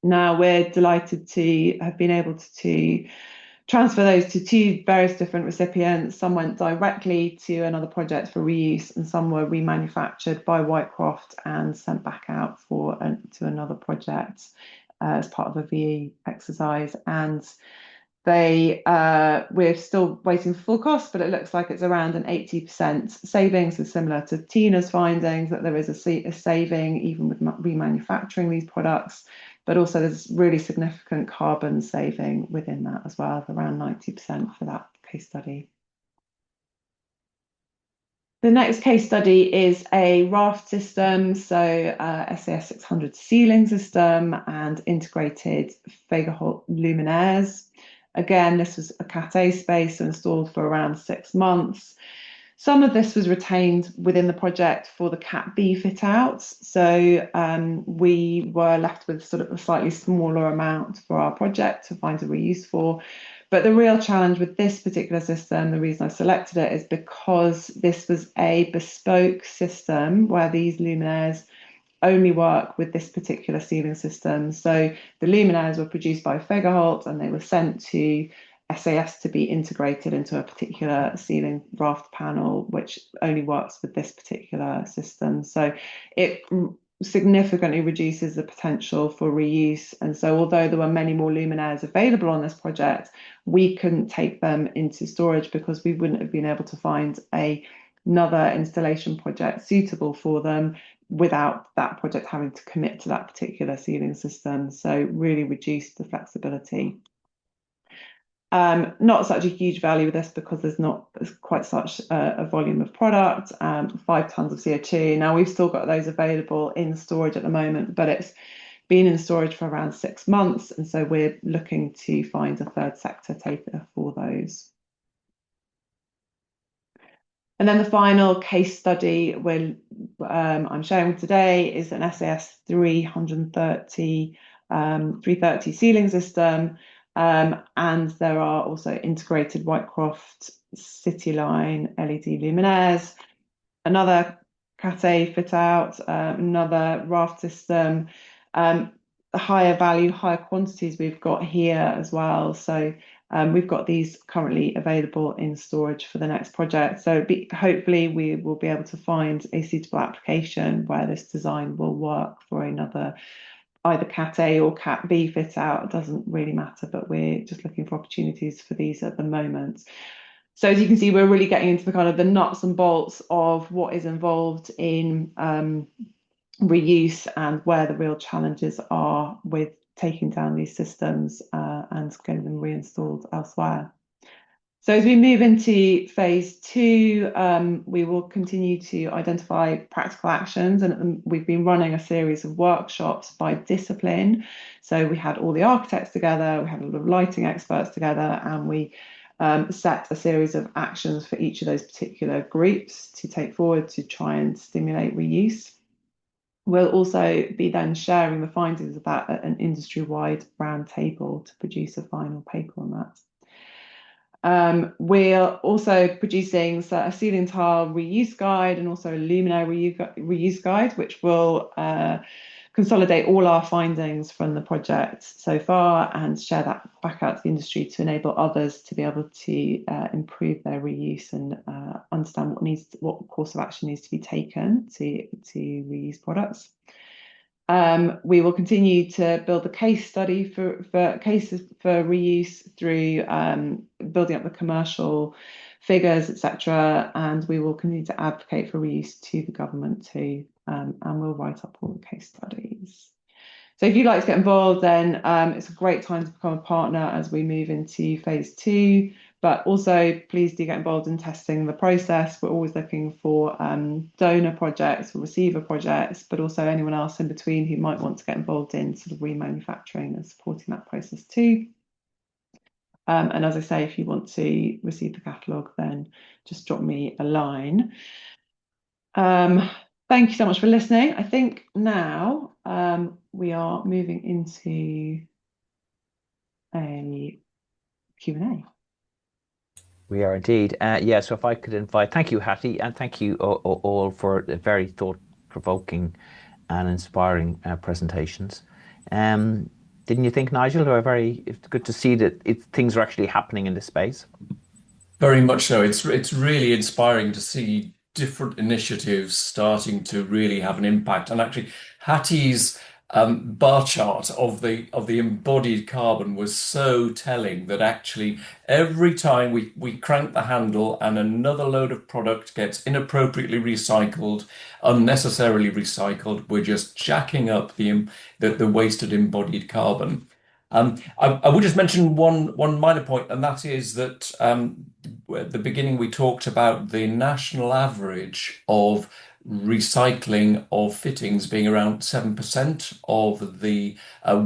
Now we're delighted to have been able to transfer those to two various different recipients. Some went directly to another project for reuse, and some were remanufactured by Whitecroft and sent back out to another project as part of a VE exercise. And we're still waiting for full cost, but it looks like it's around an 80% savings. So similar to Tina's findings, that there is a saving even with remanufacturing these products. But also there's really significant carbon saving within that as well, of around 90% for that case study. The next case study is a raft system, so SAS 600 ceiling system and integrated Fagerholt luminaires. Again, this was a Cat A space, so installed for around 6 months. Some of this was retained within the project for the Cat B fit outs. So we were left with sort of a slightly smaller amount for our project to find a reuse for. But the real challenge with this particular system, the reason I selected it, is because this was a bespoke system where these luminaires only work with this particular ceiling system. So the luminaires were produced by Fagerholt and they were sent to SAS to be integrated into a particular ceiling raft panel, which only works with this particular system. So it significantly reduces the potential for reuse. And so although there were many more luminaires available on this project, we couldn't take them into storage because we wouldn't have been able to find another installation project suitable for them without that project having to commit to that particular ceiling system. So really reduced the flexibility. Not such a huge value with this because there's not quite such a volume of product, 5 tonnes of CO2. Now we've still got those available in storage at the moment, but it's been in storage for around 6 months. And so we're looking to find a third sector taker for those. And then the final case study I'm sharing today is an SAS 330 ceiling system. And there are also integrated Whitecroft Cityline LED luminaires. Another Cat A fit out, another raft system, the higher value, higher quantities we've got here as well. So we've got these currently available in storage for the next project. So hopefully we will be able to find a suitable application where this design will work for another either Cat A or Cat B fit out. It doesn't really matter, but we're just looking for opportunities for these at the moment. So as you can see, we're really getting into the kind of the nuts and bolts of what is involved in reuse and where the real challenges are with taking down these systems and getting them reinstalled elsewhere. So as we move into phase 2, we will continue to identify practical actions, and we've been running a series of workshops by discipline. So we had all the architects together, we had a lot of lighting experts together, and we set a series of actions for each of those particular groups to take forward to try and stimulate reuse. We'll also be then sharing the findings of that at an industry-wide round table to produce a final paper on that. We're also producing a ceiling tile reuse guide and also a luminaire reuse guide, which will consolidate all our findings from the project so far and share that back out to the industry to enable others to be able to improve their reuse and understand what course of action needs to be taken to reuse products. We will continue to build a case study for cases for reuse through building up the commercial figures, etc. And we will continue to advocate for reuse to the government too, and we'll write up all the case studies. So if you'd like to get involved, then it's a great time to become a partner as we move into phase 2. But also, please do get involved in testing the process. We're always looking for donor projects or receiver projects, but also anyone else in between who might want to get involved in sort of remanufacturing and supporting that process too. And as I say, if you want to receive the catalogue, then just drop me a line. Thank you so much for listening. I think now we are moving into a Q&A. We are indeed. Yeah, so if I could invite, thank you, Hattie, and thank you all for the very thought-provoking and inspiring presentations. Didn't you think, Nigel? It's good to see that things are actually happening in this space. Very much so. It's really inspiring to see different initiatives starting to really have an impact. And actually, Hattie's bar chart of the embodied carbon was so telling that actually every time we crank the handle and another load of product gets inappropriately recycled, unnecessarily recycled, we're just jacking up the wasted embodied carbon. I would just mention one minor point, and that is that at the beginning we talked about the national average of recycling of fittings being around 7% of the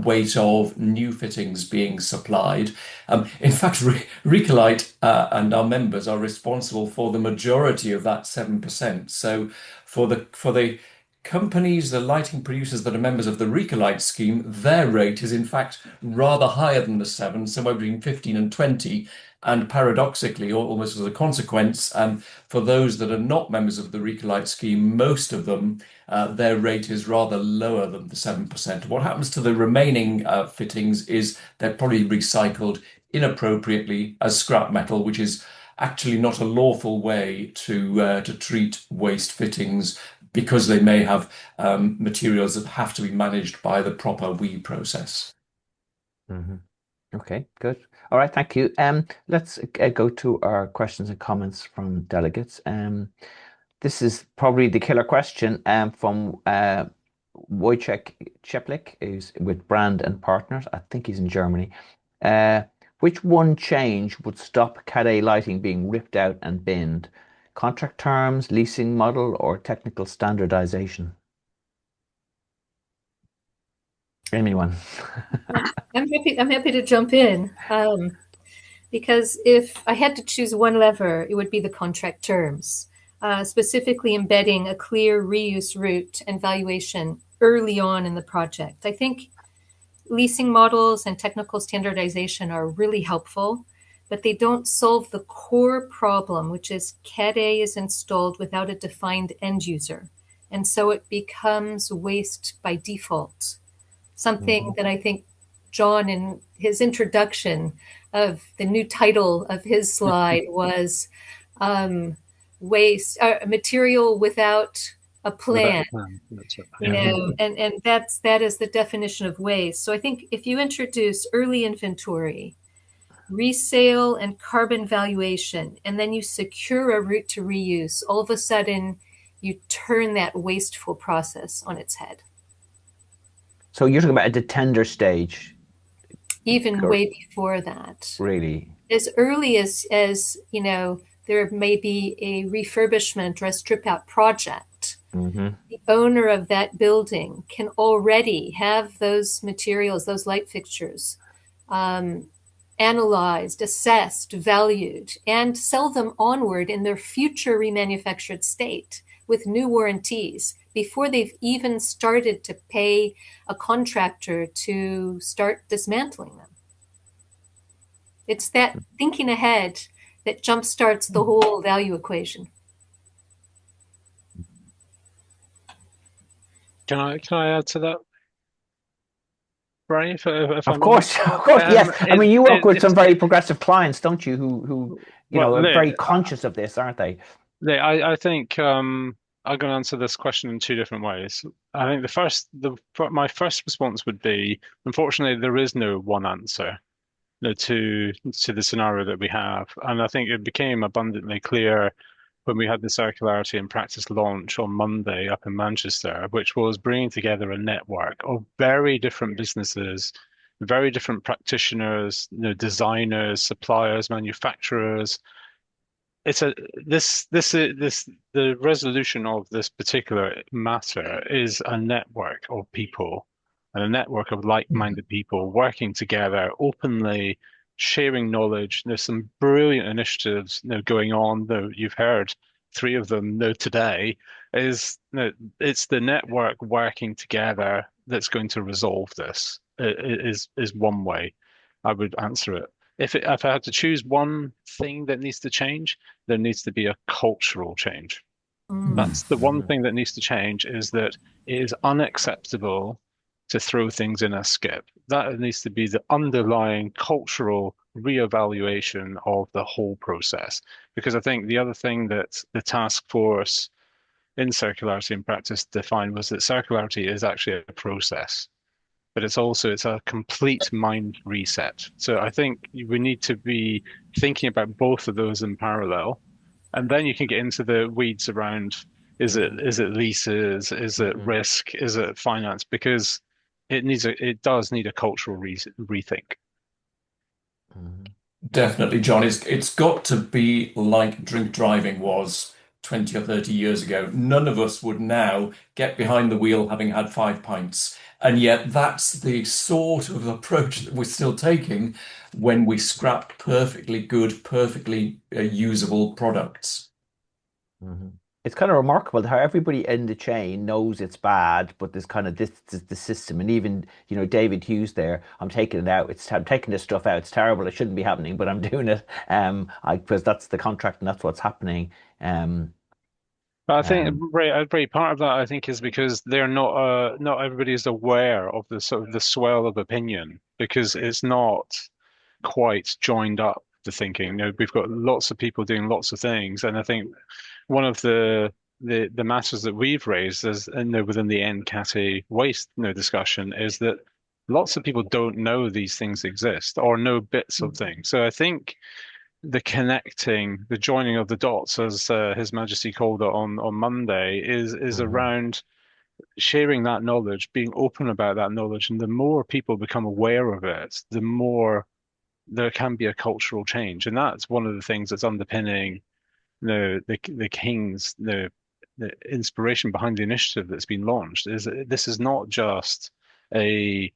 weight of new fittings being supplied. In fact, RECOLIGHT and our members are responsible for the majority of that 7%. So for the companies, the lighting producers that are members of the RECOLIGHT scheme, their rate is in fact rather higher than the 7, somewhere between 15 and 20. And paradoxically, almost as a consequence, for those that are not members of the RECOLIGHT scheme, most of them, their rate is rather lower than the 7%. What happens to the remaining fittings is they're probably recycled inappropriately as scrap metal, which is actually not a lawful way to treat waste fittings, because they may have materials that have to be managed by the proper WEEE process. Mm-hmm. Okay, good. All right, thank you. Let's go to our questions and comments from delegates. This is probably the killer question from Wojciech Czeplik, who's with Brand and Partners. I think he's in Germany. Which one change would stop Cat A lighting being ripped out and binned? Contract terms, leasing model, or technical standardization? Anyone? I'm happy to jump in, because if I had to choose one lever, it would be the contract terms, specifically embedding a clear reuse route and valuation early on in the project. I think leasing models and technical standardization are really helpful, but they don't solve the core problem, which is Cat A is installed without a defined end user. And so it becomes waste by default. Something that I think John, in his introduction of the new title of his slide, was waste, material without a plan. You know, and that is the definition of waste. So I think if you introduce early inventory, resale and carbon valuation, and then you secure a route to reuse, all of a sudden you turn that wasteful process on its head. So you're talking about at the tender stage? Even way before that. Really? As early as you know, there may be a refurbishment or a strip out project. The owner of that building can already have those materials, those light fixtures, analyzed, assessed, valued, and sell them onward in their future remanufactured state with new warranties before they've even started to pay a contractor to start dismantling them. It's that thinking ahead that jumpstarts the whole value equation. Can I add to that, Brian? Of course, yes. I mean, you work with some very progressive clients, don't you? Who you know, are very conscious of this, aren't they? I think I'm going to answer this question in two different ways. I think my first response would be, unfortunately, there is no one answer to the scenario that we have, and I think it became abundantly clear when we had the Circularity in Practice launch on Monday up in Manchester, which was bringing together a network of very different businesses, very different practitioners, designers, suppliers, manufacturers. The resolution of this particular matter is a network of people and a network of like-minded people working together openly, sharing knowledge. There's some brilliant initiatives going on, though you've heard three of them today. It's the network working together that's going to resolve this, is one way I would answer it. If I had to choose one thing that needs to change, there needs to be a cultural change. That's the one thing that needs to change, is that it is unacceptable to throw things in a skip. That needs to be the underlying cultural reevaluation of the whole process. Because I think the other thing that the task force in Circularity in Practice defined was that circularity is actually a process, but it's a complete mind reset. So I think we need to be thinking about both of those in parallel, and then you can get into the weeds around, is it leases, is it risk, is it finance, because it does need a cultural rethink. Definitely, John. It's got to be like drink driving was 20 or 30 years ago. None of us would now get behind the wheel having had 5 pints. And yet that's the sort of approach that we're still taking when we scrap perfectly good, perfectly usable products. It's kind of remarkable how everybody in the chain knows it's bad, but there's kind of this the system. And even, David Hughes there, I'm taking it out. I'm taking this stuff out. It's terrible. It shouldn't be happening, but I'm doing it because that's the contract and that's what's happening. But I think, Ray, part of that I think is because they're not everybody is aware of the sort of the swell of opinion, because it's not quite joined up, the thinking. We've got lots of people doing lots of things, and I think one of the matters that we've raised as within the NCATI waste discussion is that lots of people don't know these things exist or know bits of things. So I think the joining of the dots, as His Majesty called it on Monday, is around sharing that knowledge, being open about that knowledge, and the more people become aware of it, the more there can be a cultural change, and that's one of the things that's underpinning the King's the inspiration behind the initiative that's been launched. Is that this is not just a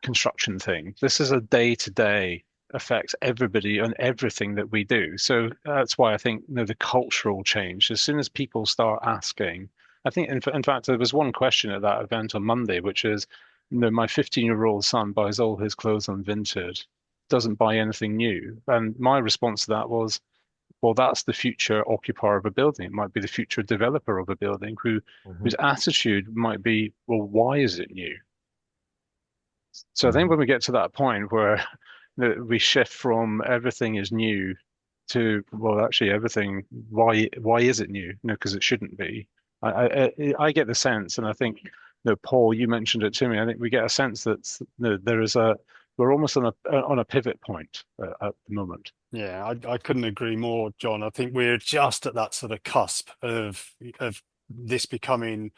construction thing. This is a day-to-day affects everybody and everything that we do. So that's why I think the cultural change. As soon as people start asking, I think in fact there was one question at that event on Monday, which is, my 15-year-old son buys all his clothes on Vinted, doesn't buy anything new, and my response to that was, well, that's the future occupier of a building. It might be the future developer of a building whose attitude might be, well, why is it new? So I think when we get to that point where we shift from everything is new to, well, actually everything, why is it new? No, because it shouldn't be. I get the sense, and I think, Paul, you mentioned it to me. I think we get a sense that we're almost on a pivot point at the moment. Yeah, I couldn't agree more, John. I think we're just at that sort of cusp of this becoming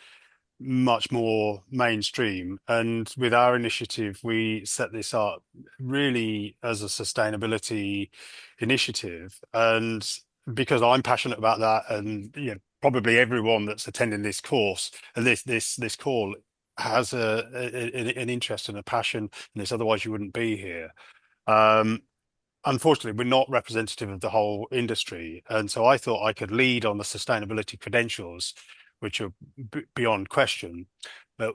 much more mainstream. And with our initiative, we set this up really as a sustainability initiative. And because I'm passionate about that, and probably everyone that's attending this course and this call has an interest and a passion in this, otherwise you wouldn't be here. Unfortunately, we're not representative of the whole industry. And so I thought I could lead on the sustainability credentials, which are beyond question. But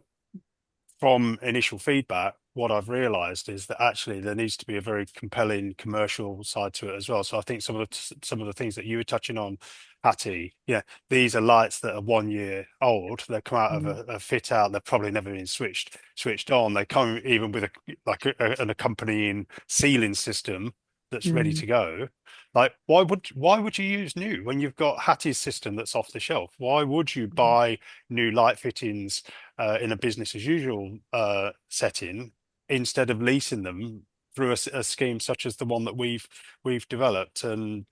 from initial feedback, what I've realized is that actually there needs to be a very compelling commercial side to it as well. So I think some of the things that you were touching on, Hattie, these are lights that are 1 year old. They come out of a fit out. They've probably never been switched on. They come even with an accompanying ceiling system that's ready to go. Like, why would you use new when you've got Hattie's system that's off the shelf? Why would you buy new light fittings in a business as usual setting instead of leasing them through a scheme such as the one that we've developed? And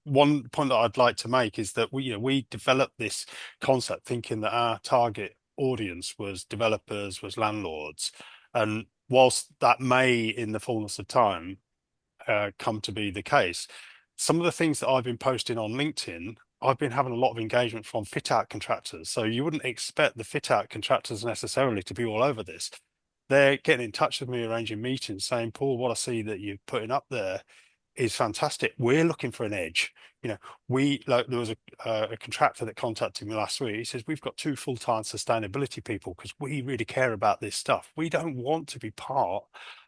one point that I'd like to make is that we developed this concept thinking that our target audience was developers, was landlords, and whilst that may, in the fullness of time, come to be the case, some of the things that I've been posting on LinkedIn, I've been having a lot of engagement from fit-out contractors. So you wouldn't expect the fit-out contractors necessarily to be all over this. They're getting in touch with me, arranging meetings, saying, Paul, what I see that you're putting up there is fantastic. We're looking for an edge. There was a contractor that contacted me last week. He says, we've got 2 full-time sustainability people because we really care about this stuff. We don't want to be part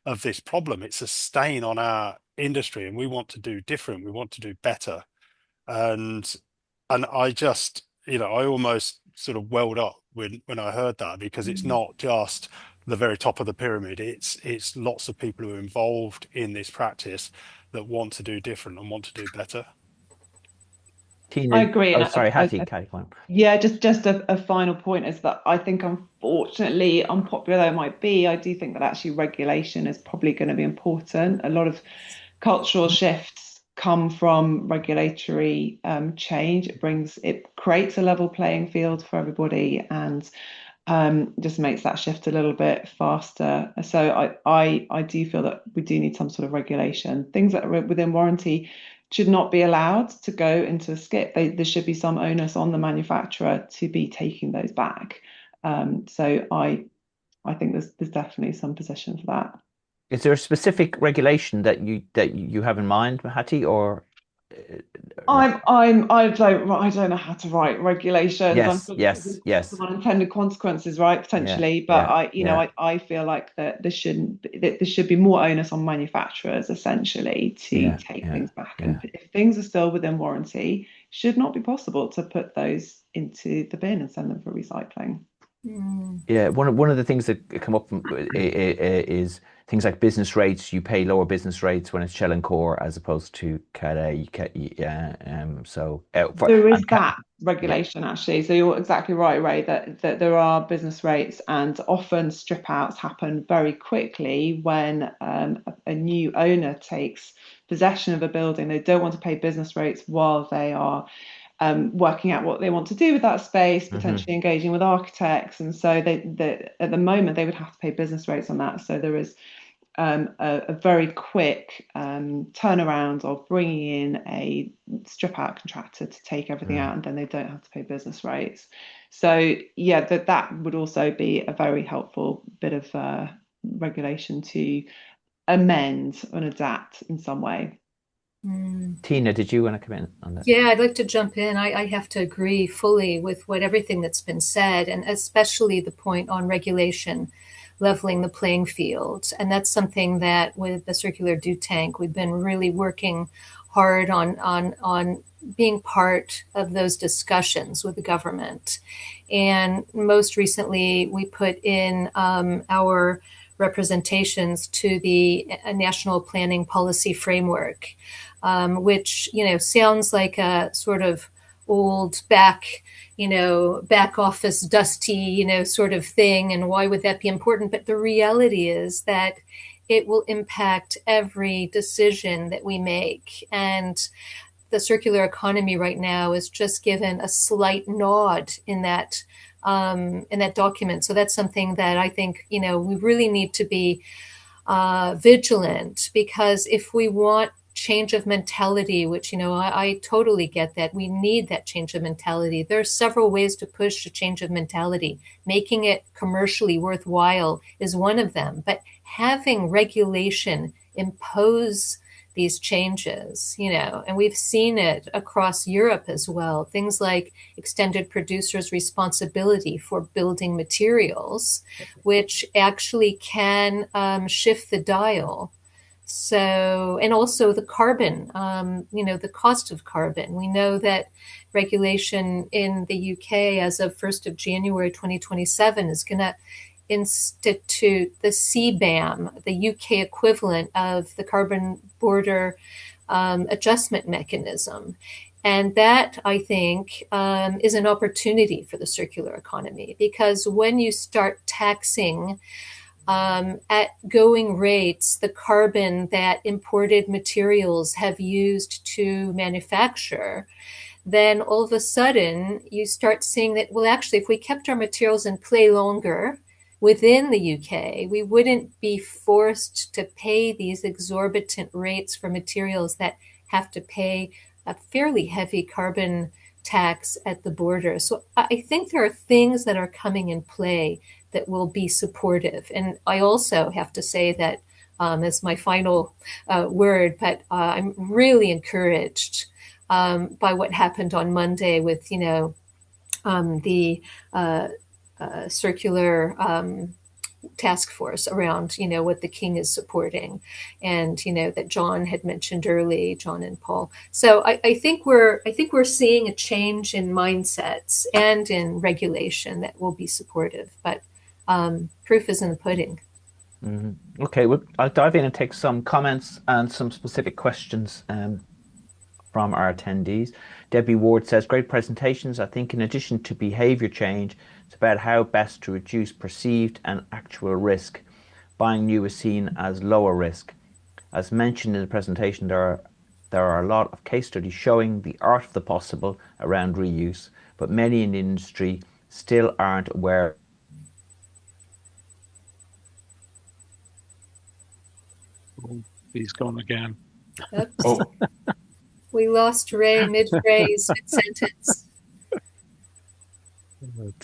of this problem. It's a stain on our industry and we want to do different. We want to do better. And I just, I almost sort of welled up when I heard that, because it's not just the very top of the pyramid. It's lots of people who are involved in this practice that want to do different and want to do better. I agree. Oh, sorry, Hattie. Yeah, just a final point is that I think, unfortunately, unpopular though it might be, I do think that actually regulation is probably going to be important. A lot of cultural shifts come from regulatory change. It creates a level playing field for everybody, and just makes that shift a little bit faster. So I do feel that we do need some sort of regulation. Things that are within warranty should not be allowed to go into a skip. There should be some onus on the manufacturer to be taking those back. So I think there's definitely some position for that. Is there a specific regulation that you have in mind, Hattie, or? I don't know how to write regulations. Yes. Some unintended consequences, right? Potentially, but I feel like that there should be more onus on manufacturers essentially to take things back. And if things are still within warranty, it should not be possible to put those into the bin and send them for recycling. Yeah, one of the things that come up is things like business rates. You pay lower business rates when it's shell and core as opposed to Paillet. There is that regulation actually. So you're exactly right, Ray, that there are business rates, and often strip outs happen very quickly when a new owner takes possession of a building. They don't want to pay business rates while they are working out what they want to do with that space, potentially engaging with architects, and so they at the moment they would have to pay business rates on that. So there is a very quick turnaround of bringing in a strip out contractor to take everything out, and then they don't have to pay business rates. So yeah, that would also be a very helpful bit of regulation to amend and adapt in some way. Tina, did you want to come in on that? Yeah, I'd like to jump in. I have to agree fully with everything that's been said, and especially the point on regulation. leveling the playing field. And that's something that with the circular do tank, we've been really working hard on being part of those discussions with the government. And most recently, we put in our representations to the National Planning Policy Framework, which, sounds like a sort of old back office dusty, sort of thing. And why would that be important? But the reality is that it will impact every decision that we make. And the circular economy right now is just given a slight nod in that document. So that's something that I think, we really need to be vigilant, because if we want change of mentality, which, I totally get that. We need that change of mentality. There are several ways to push a change of mentality. Making it commercially worthwhile is one of them, but having regulation impose these changes, and we've seen it across Europe as well. Things like extended producers' responsibility for building materials, which actually can shift the dial. So, and also the carbon, the cost of carbon. We know that regulation in the UK as of 1st of January 2027 is going to institute the CBAM, the UK equivalent of the carbon border adjustment mechanism. And that, I think, is an opportunity for the circular economy, because when you start taxing at going rates the carbon that imported materials have used to manufacture, then all of a sudden you start seeing that, well, actually, if we kept our materials in play longer within the UK, we wouldn't be forced to pay these exorbitant rates for materials that have to pay a fairly heavy carbon tax at the border. So I think there are things that are coming in play that will be supportive. And I also have to say that as my final word, but I'm really encouraged by what happened on Monday with, the circular task force around, what the King is supporting, and that John had mentioned early, John and Paul. So I think we're seeing a change in mindsets and in regulation that will be supportive. But proof is in the pudding. Mm-hmm. Okay, well, I'll dive in and take some comments and some specific questions from our attendees. Debbie Ward says, great presentations. I think in addition to behaviour change, it's about how best to reduce perceived and actual risk. Buying new is seen as lower risk. As mentioned in the presentation, there are a lot of case studies showing the art of the possible around reuse, but many in the industry still aren't aware. Oh, he's gone again. Oops. Oh. We lost Ray mid-phrase, mid-sentence.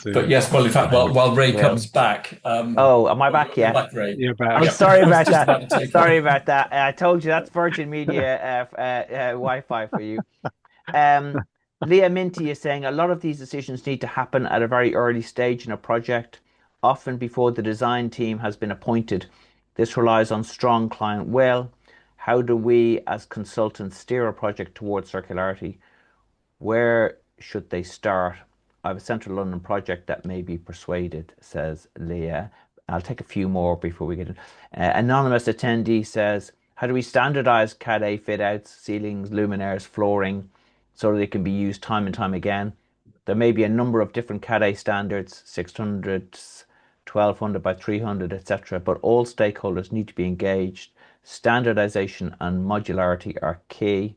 But yes, well, in fact, while Ray comes back. Oh, am I back yet? Back, Ray. You're back. I'm sorry about that. Sorry about that. I told you that's Virgin Media Wi-Fi for you. Leah Minty is saying a lot of these decisions need to happen at a very early stage in a project, often before the design team has been appointed. This relies on strong client will. How do we as consultants steer a project towards circularity? Where should they start? I have a Central London project that may be persuaded, says Leah. I'll take a few more before we get in. Anonymous attendee says, how do we standardise CAD A fit outs, ceilings, luminaires, flooring, so they can be used time and time again? There may be a number of different CAD A standards, 600, 1200 by 300, etc. But all stakeholders need to be engaged. Standardisation and modularity are key.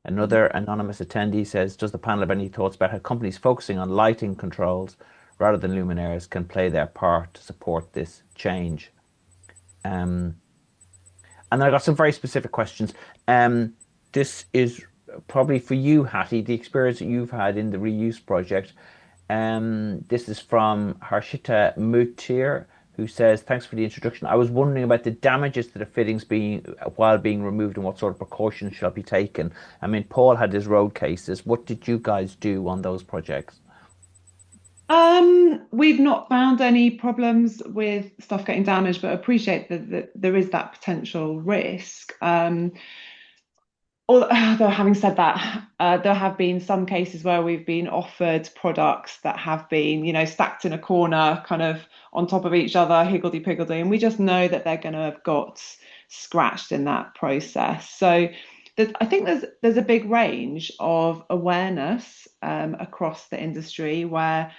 Another anonymous attendee says, does the panel have any thoughts about how companies focusing on lighting controls rather than luminaires can play their part to support this change? And I got some very specific questions. This is probably for you, Hattie, the experience that you've had in the reuse project. This is from Harshita Mutir, who says, thanks for the introduction. I was wondering about the damages to the fittings while being removed and what sort of precautions shall be taken. I mean, Paul had his road cases. What did you guys do on those projects? We've not found any problems with stuff getting damaged, but appreciate that there is that potential risk. Although having said that, there have been some cases where we've been offered products that have been, stacked in a corner, kind of on top of each other, higgledy-piggledy, and we just know that they're going to have got scratched in that process. So I think there's a big range of awareness across the industry where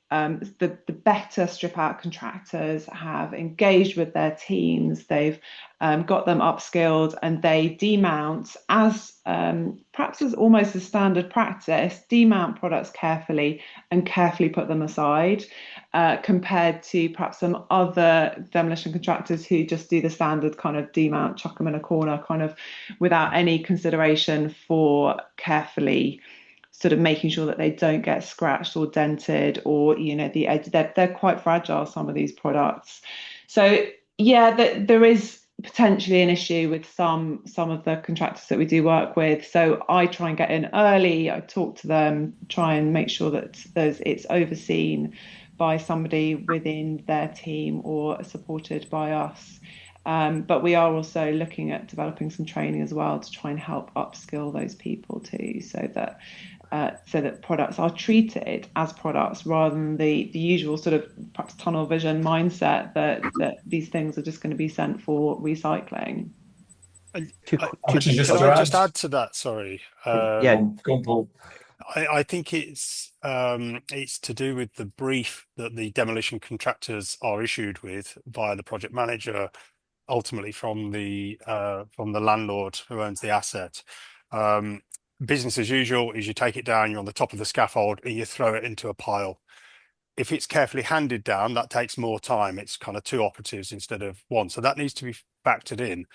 the better strip out contractors have engaged with their teams, they've got them upskilled, and they demount as perhaps as almost a standard practice, demount products carefully and carefully put them aside, compared to perhaps some other demolition contractors who just do the standard kind of demount, chuck them in a corner, kind of without any consideration for carefully sort of making sure that they don't get scratched or dented, or the edge. They're quite fragile, some of these products. So yeah, there is potentially an issue with some of the contractors that we do work with. So I try and get in early. I talk to them, try and make sure that it's overseen by somebody within their team or supported by us. But we are also looking at developing some training as well to try and help upskill those people too, so that products are treated as products rather than the usual sort of perhaps tunnel vision mindset that these things are just going to be sent for recycling. Can I just add to that? Sorry. Yeah. Go on, Paul. I think it's to do with the brief that the demolition contractors are issued with via the project manager, ultimately from the landlord who owns the asset. Business as usual is you take it down, you're on the top of the scaffold, and you throw it into a pile. If it's carefully handed down, that takes more time. It's kind of two operatives instead of one. So that needs to be factored in.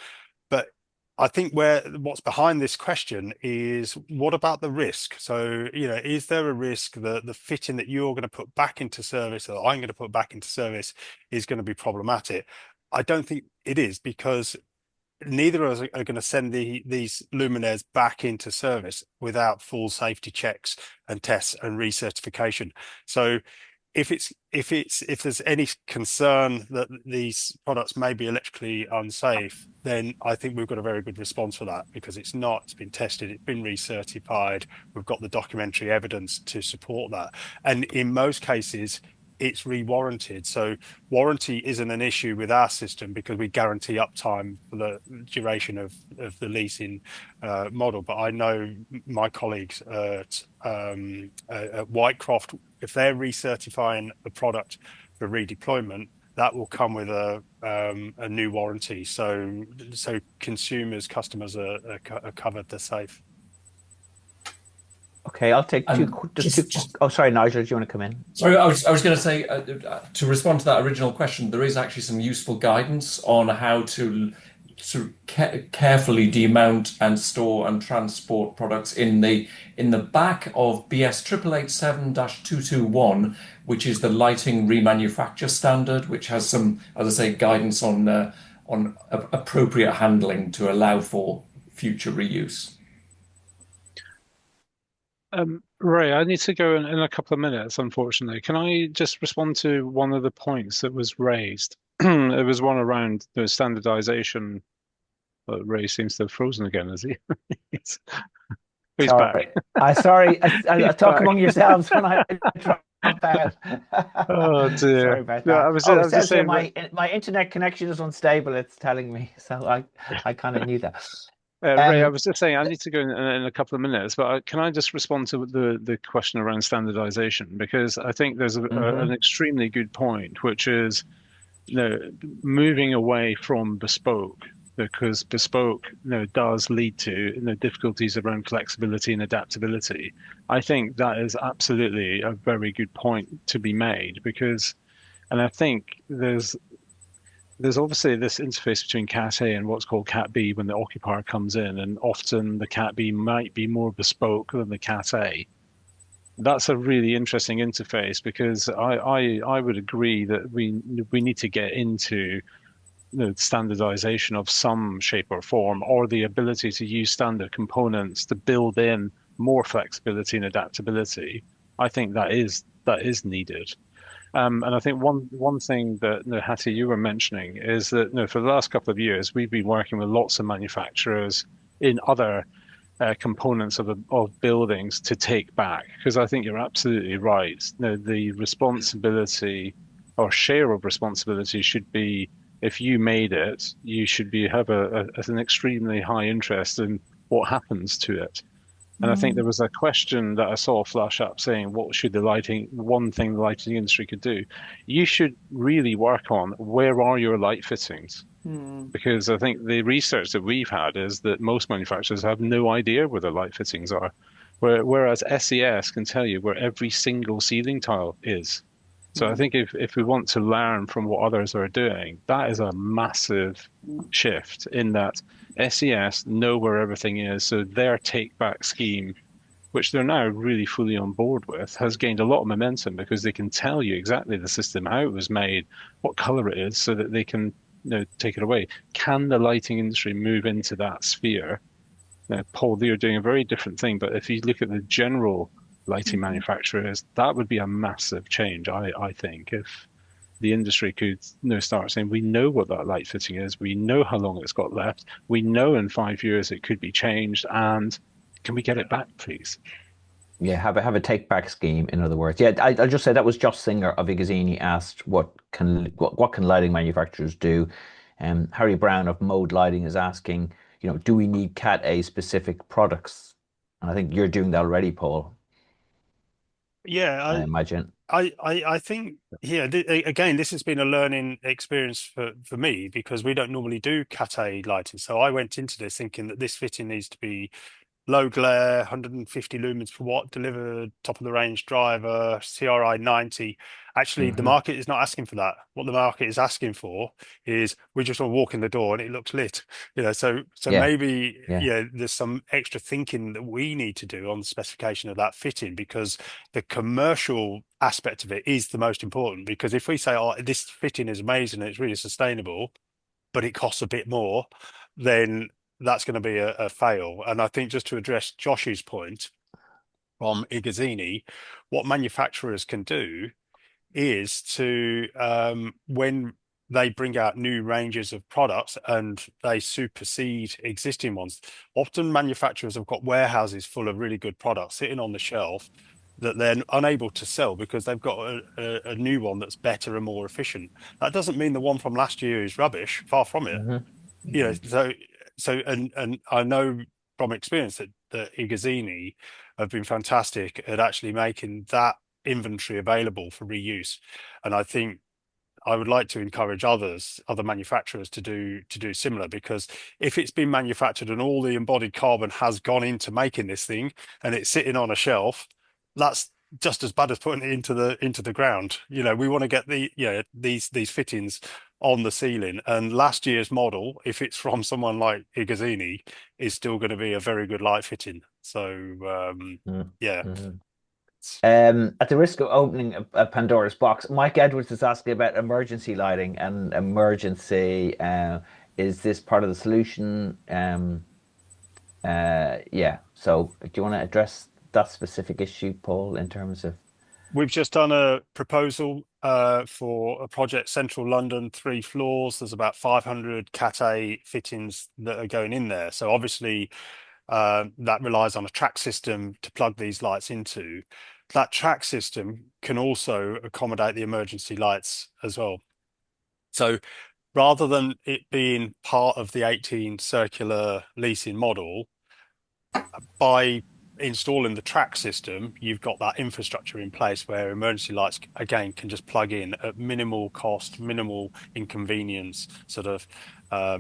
But I think what's behind this question is, what about the risk? So, is there a risk that the fitting that you're going to put back into service, or I'm going to put back into service, is going to be problematic? I don't think it is, because neither of us are going to send these luminaires back into service without full safety checks and tests and recertification. So if there's any concern that these products may be electrically unsafe, then I think we've got a very good response for that, because it's been tested, it's been recertified, we've got the documentary evidence to support that. And in most cases, it's re-warranted. So warranty isn't an issue with our system because we guarantee uptime for the duration of the leasing model. But I know my colleagues at Whitecroft, if they're recertifying a product for redeployment, that will come with a new warranty. So customers are covered, they're safe. Okay, I'll take two. Oh, sorry, Nigel, do you want to come in? Sorry, I was going to say, to respond to that original question, there is actually some useful guidance on how to sort of carefully demount and store and transport products in the back of BS 8887-221, which is the lighting remanufacture standard, which has some, as I say, guidance on appropriate handling to allow for future reuse. Ray, I need to go in a couple of minutes, unfortunately. Can I just respond to one of the points that was raised? It was one around the standardization. But Ray seems to have frozen again, has he? He's back. Sorry, I talk among yourselves when I drop out. Oh dear. Sorry about that. No, I was just saying my internet connection is unstable, it's telling me. So I kind of knew that. Ray, I was just saying I need to go in a couple of minutes, but can I just respond to the question around standardization? Because I think there's an extremely good point, which is moving away from bespoke, because bespoke does lead to difficulties around flexibility and adaptability. I think that is absolutely a very good point to be made, and I think there's obviously this interface between Cat A and what's called Cat B when the occupier comes in, and often the Cat B might be more bespoke than the Cat A. That's a really interesting interface, because I would agree that we need to get into standardization of some shape or form, or the ability to use standard components to build in more flexibility and adaptability. I think that is that is needed. And I think one thing that Hattie, you were mentioning is that for the last couple of years we've been working with lots of manufacturers in other components of buildings to take back, because I think you're absolutely right. The responsibility or share of responsibility should be, if you made it, you should have an extremely high interest in what happens to it. And I think there was a question that I saw flash up saying, what should one thing the lighting industry could do? You should really work on, where are your light fittings? Because I think the research that we've had is that most manufacturers have no idea where their light fittings are. Whereas SES can tell you where every single ceiling tile is. So I think if we want to learn from what others are doing, that is a massive shift in that SES know where everything is. So their take back scheme, which they're now really fully on board with, has gained a lot of momentum because they can tell you exactly the system, how it was made, what color it is, so that they can take it away. Can the lighting industry move into that sphere? Now, Paul, they're doing a very different thing, but if you look at the general lighting manufacturers, that would be a massive change, I think, if the industry could start saying, we know what that light fitting is, we know how long it's got left, we know in 5 years it could be changed, and can we get it back, please? Yeah, have a take back scheme, in other words. Yeah, I'll just say that was Josh Singer of Igazini asked what can lighting manufacturers do. Harry Brown of Mode Lighting is asking, do we need Cat A specific products? And I think you're doing that already, Paul. Yeah, I imagine. I think, yeah, again, this has been a learning experience for me, because we don't normally do Cat A lighting. So I went into this thinking that this fitting needs to be low glare, 150 lumens per watt, delivered top of the range driver, CRI 90. Actually, the market is not asking for that. What the market is asking for is, we just want to walk in the door and it looks lit. So Yeah. maybe Yeah. there's some extra thinking that we need to do on the specification of that fitting, because the commercial aspect of it is the most important. Because if we say, oh, this fitting is amazing and it's really sustainable, but it costs a bit more, then that's going to be a fail. And I think, just to address Josh's point from Igazini, what manufacturers can do is to, when they bring out new ranges of products and they supersede existing ones, often manufacturers have got warehouses full of really good products sitting on the shelf that they're unable to sell because they've got a new one that's better and more efficient. That doesn't mean the one from last year is rubbish, far from it. And I know from experience that Igazini have been fantastic at actually making that inventory available for reuse. And I think I would like to encourage other manufacturers to do similar, because if it's been manufactured and all the embodied carbon has gone into making this thing and it's sitting on a shelf, that's just as bad as putting it into the ground. We want to get these fittings on the ceiling, and last year's model, if it's from someone like Igazini, is still going to be a very good light fitting. So yeah. At the risk of opening a Pandora's box, Mike Edwards is asking about emergency lighting and emergency. Is this part of the solution? Yeah. So do you want to address that specific issue, Paul, in terms of? We've just done a proposal for a project, Central London, 3 floors. There's about 500 Cat A fittings that are going in there. So obviously that relies on a track system to plug these lights into. That track system can also accommodate the emergency lights as well. So rather than it being part of the 18 circular leasing model, by installing the track system, you've got that infrastructure in place where emergency lights, again, can just plug in at minimal cost, minimal inconvenience, sort of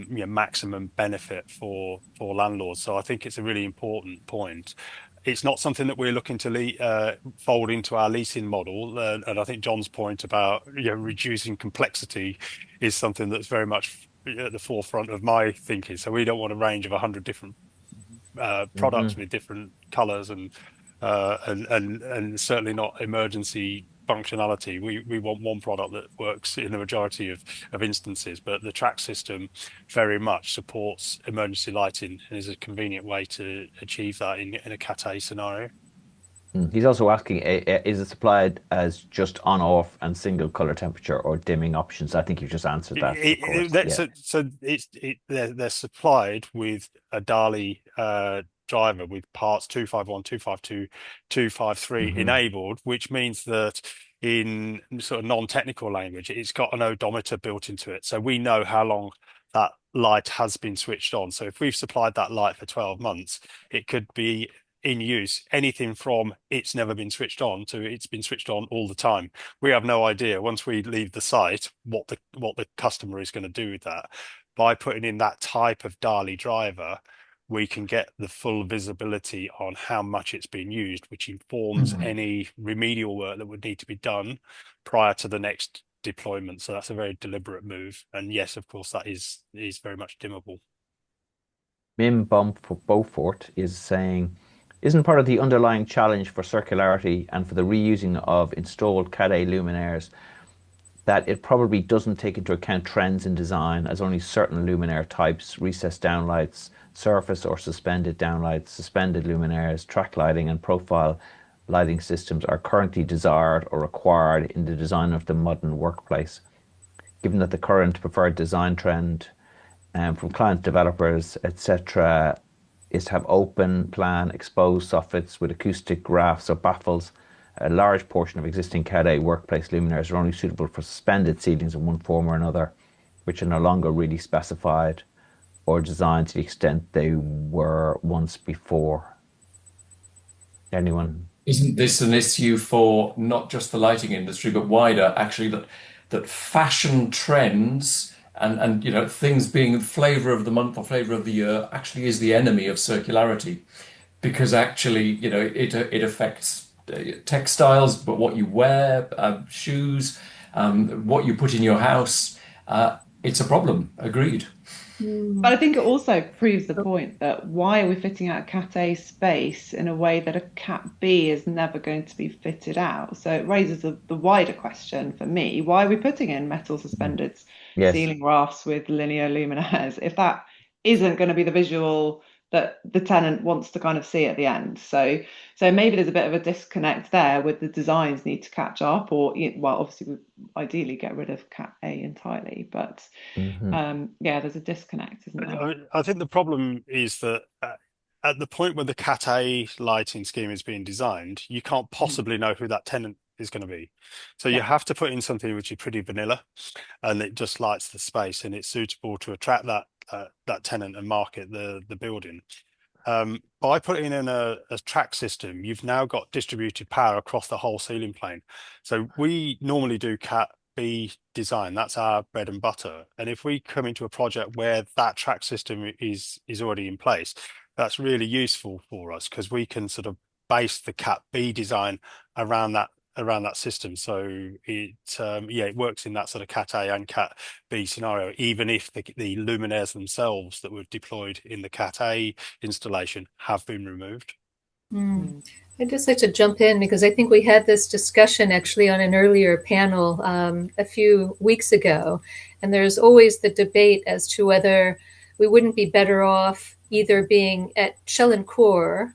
maximum benefit for landlords. So I think it's a really important point. It's not something that we're looking to fold into our leasing model, and I think John's point about reducing complexity is something that's very much at the forefront of my thinking. So we don't want a range of 100 different products with different colors and certainly not emergency functionality. We want one product that works in the majority of instances, but the track system very much supports emergency lighting and is a convenient way to achieve that in a Cat A scenario. He's also asking, is it supplied as just on, off, and single color temperature or dimming options? I think you've just answered that, of course. Yeah. They're supplied with a Dali driver with parts 251, 252, 253 enabled, which means that in sort of non-technical language, it's got an odometer built into it. So we know how long that light has been switched on. So if we've supplied that light for 12 months, it could be in use anything from it's never been switched on to it's been switched on all the time. We have no idea once we leave the site what the customer is going to do with that. By putting in that type of Dali driver, we can get the full visibility on how much it's been used, which informs any remedial work that would need to be done prior to the next deployment. So that's a very deliberate move, and yes, of course, that is very much dimmable. Mim Bump for Beaufort is saying, isn't part of the underlying challenge for circularity and for the reusing of installed Cat A luminaires that it probably doesn't take into account trends in design, as only certain luminaire types, recessed downlights, surface or suspended downlights, suspended luminaires, track lighting and profile lighting systems are currently desired or required in the design of the modern workplace? Given that the current preferred design trend from client developers, etc., is to have open plan exposed soffits with acoustic rafts or baffles, a large portion of existing Cat A workplace luminaires are only suitable for suspended ceilings in one form or another, which are no longer really specified or designed to the extent they were once before. Anyone? Isn't this an issue for not just the lighting industry, but wider, actually, that fashion trends and you know, things being flavor of the month or flavor of the year actually is the enemy of circularity, because actually, you know, it affects textiles, but what you wear, shoes, what you put in your house, it's a problem. Agreed. But I think it also proves the point that why are we fitting out a Cat A space in a way that a Cat B is never going to be fitted out? So it raises the wider question for me, why are we putting in metal suspended ceiling rafts with linear luminaires if that isn't going to be the visual that the tenant wants to kind of see at the end? So maybe there's a bit of a disconnect there with the designs need to catch up, or well, obviously we ideally get rid of Cat A entirely, but yeah, there's a disconnect, isn't there? I think the problem is that at the point where the Cat A lighting scheme is being designed, you can't possibly know who that tenant is going to be. So you have to put in something which is pretty vanilla, and it just lights the space, and it's suitable to attract that tenant and market the building. By putting in a track system, you've now got distributed power across the whole ceiling plane. So we normally do Cat B design, that's our bread and butter. And if we come into a project where that track system is already in place, that's really useful for us because we can sort of base the Cat B design around that system. So it works in that sort of Cat A and Cat B scenario, even if the luminaires themselves that were deployed in the Cat A installation have been removed. I'd just like to jump in because I think we had this discussion actually on an earlier panel a few weeks ago, and there's always the debate as to whether we wouldn't be better off either being at shell and core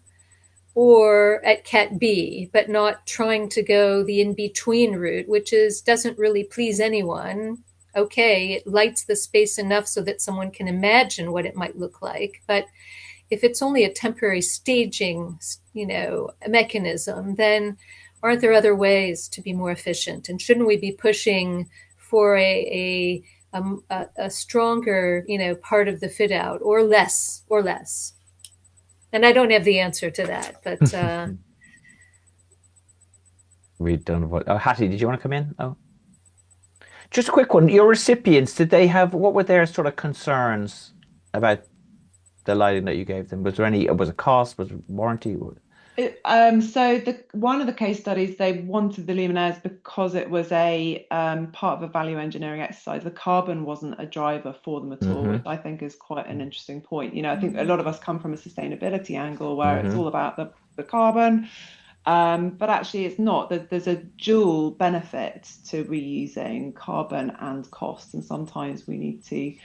or at Cat B, but not trying to go the in-between route, which doesn't really please anyone. Okay, it lights the space enough so that someone can imagine what it might look like, but if it's only a temporary staging, mechanism, then aren't there other ways to be more efficient? And shouldn't we be pushing for a stronger, part of the fit out, or less? And I don't have the answer to that, but we don't. Hattie, did you want to come in? Oh, just a quick one. Your recipients, what were their sort of concerns about the lighting that you gave them? Was it cost? Was it warranty? So one of the case studies, they wanted the luminaires because it was a part of a value engineering exercise. The carbon wasn't a driver for them at all, which I think is quite an interesting point. I think a lot of us come from a sustainability angle where it's all about the carbon, but actually it's not. There's a dual benefit to reusing carbon and cost, and sometimes we need to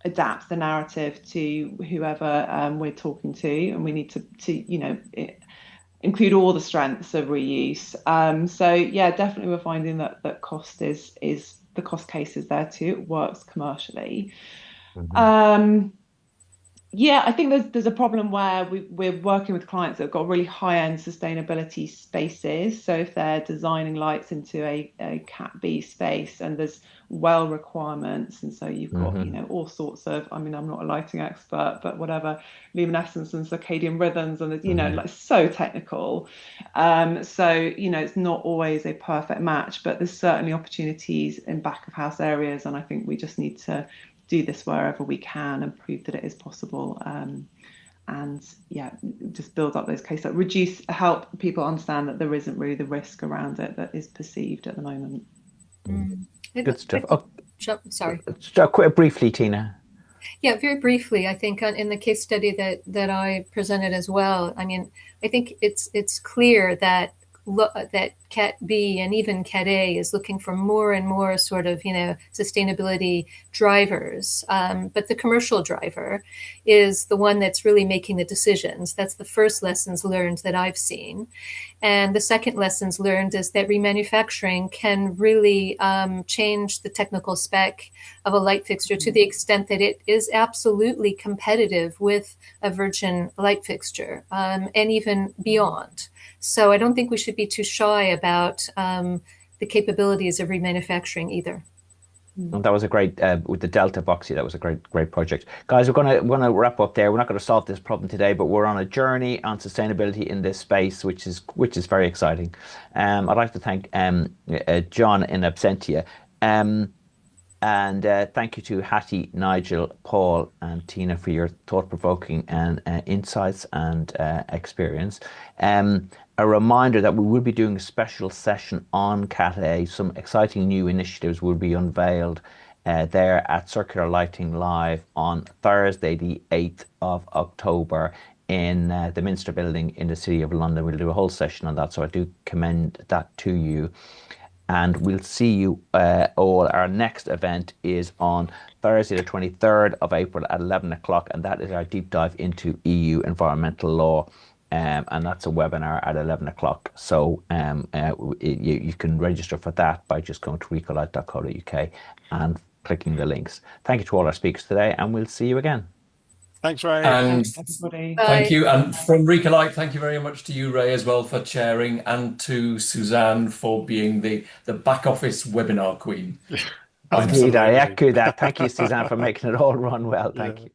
adapt the narrative to whoever we're talking to, and we need to include all the strengths of reuse. So yeah, definitely we're finding that cost is the cost case is there too. It works commercially. Yeah, I think there's a problem where we're working with clients that have got really high-end sustainability spaces. So if they're designing lights into a Cat B space and there's well requirements, and so you've got all sorts of, I mean, I'm not a lighting expert, but whatever, luminescence and circadian rhythms, and like so technical. So it's not always a perfect match, but there's certainly opportunities in back of house areas, and I think we just need to do this wherever we can and prove that it is possible, and yeah, just build up those cases, help people understand that there isn't really the risk around it that is perceived at the moment. Good stuff. Sorry. Quite briefly, Tina. Yeah, very briefly, I think in the case study that I presented as well, I mean, I think it's clear that Cat B and even Cat A is looking for more and more sort of, sustainability drivers. But the commercial driver is the one that's really making the decisions. That's the first lessons learned that I've seen. And the second lessons learned is that remanufacturing can really change the technical spec of a light fixture to the extent that it is absolutely competitive with a virgin light fixture, and even beyond. So I don't think we should be too shy about the capabilities of remanufacturing either. And that was a great with the Delta Boxy. That was a great project, guys. We're gonna wrap up there. We're not going to solve this problem today, but we're on a journey on sustainability in this space, which is very exciting. I'd like to thank John in absentia, and thank you to Hattie, Nigel, Paul, and Tina for your thought-provoking and insights and experience. A reminder that we will be doing a special session on Cat A. Some exciting new initiatives will be unveiled there at Circular Lighting Live on Thursday, the 8th of October in the Minster Building in the City of London. We'll do a whole session on that, so I do commend that to you. And we'll see you all. Our next event is on Thursday, the 23rd of April at 11 o'clock, and that is our deep dive into EU environmental law. And that's a webinar at 11 o'clock. So you can register for that by just going to recolight.co.uk and clicking the links. Thank you to all our speakers today, and we'll see you again. Thanks, Ray. And everybody. Thank you. And from RECOLIGHT, thank you very much to you, Ray, as well, for chairing, and to Suzanne for being the back office webinar queen. Indeed, I echo that. Thank you, Suzanne, for making it all run well. Thank you.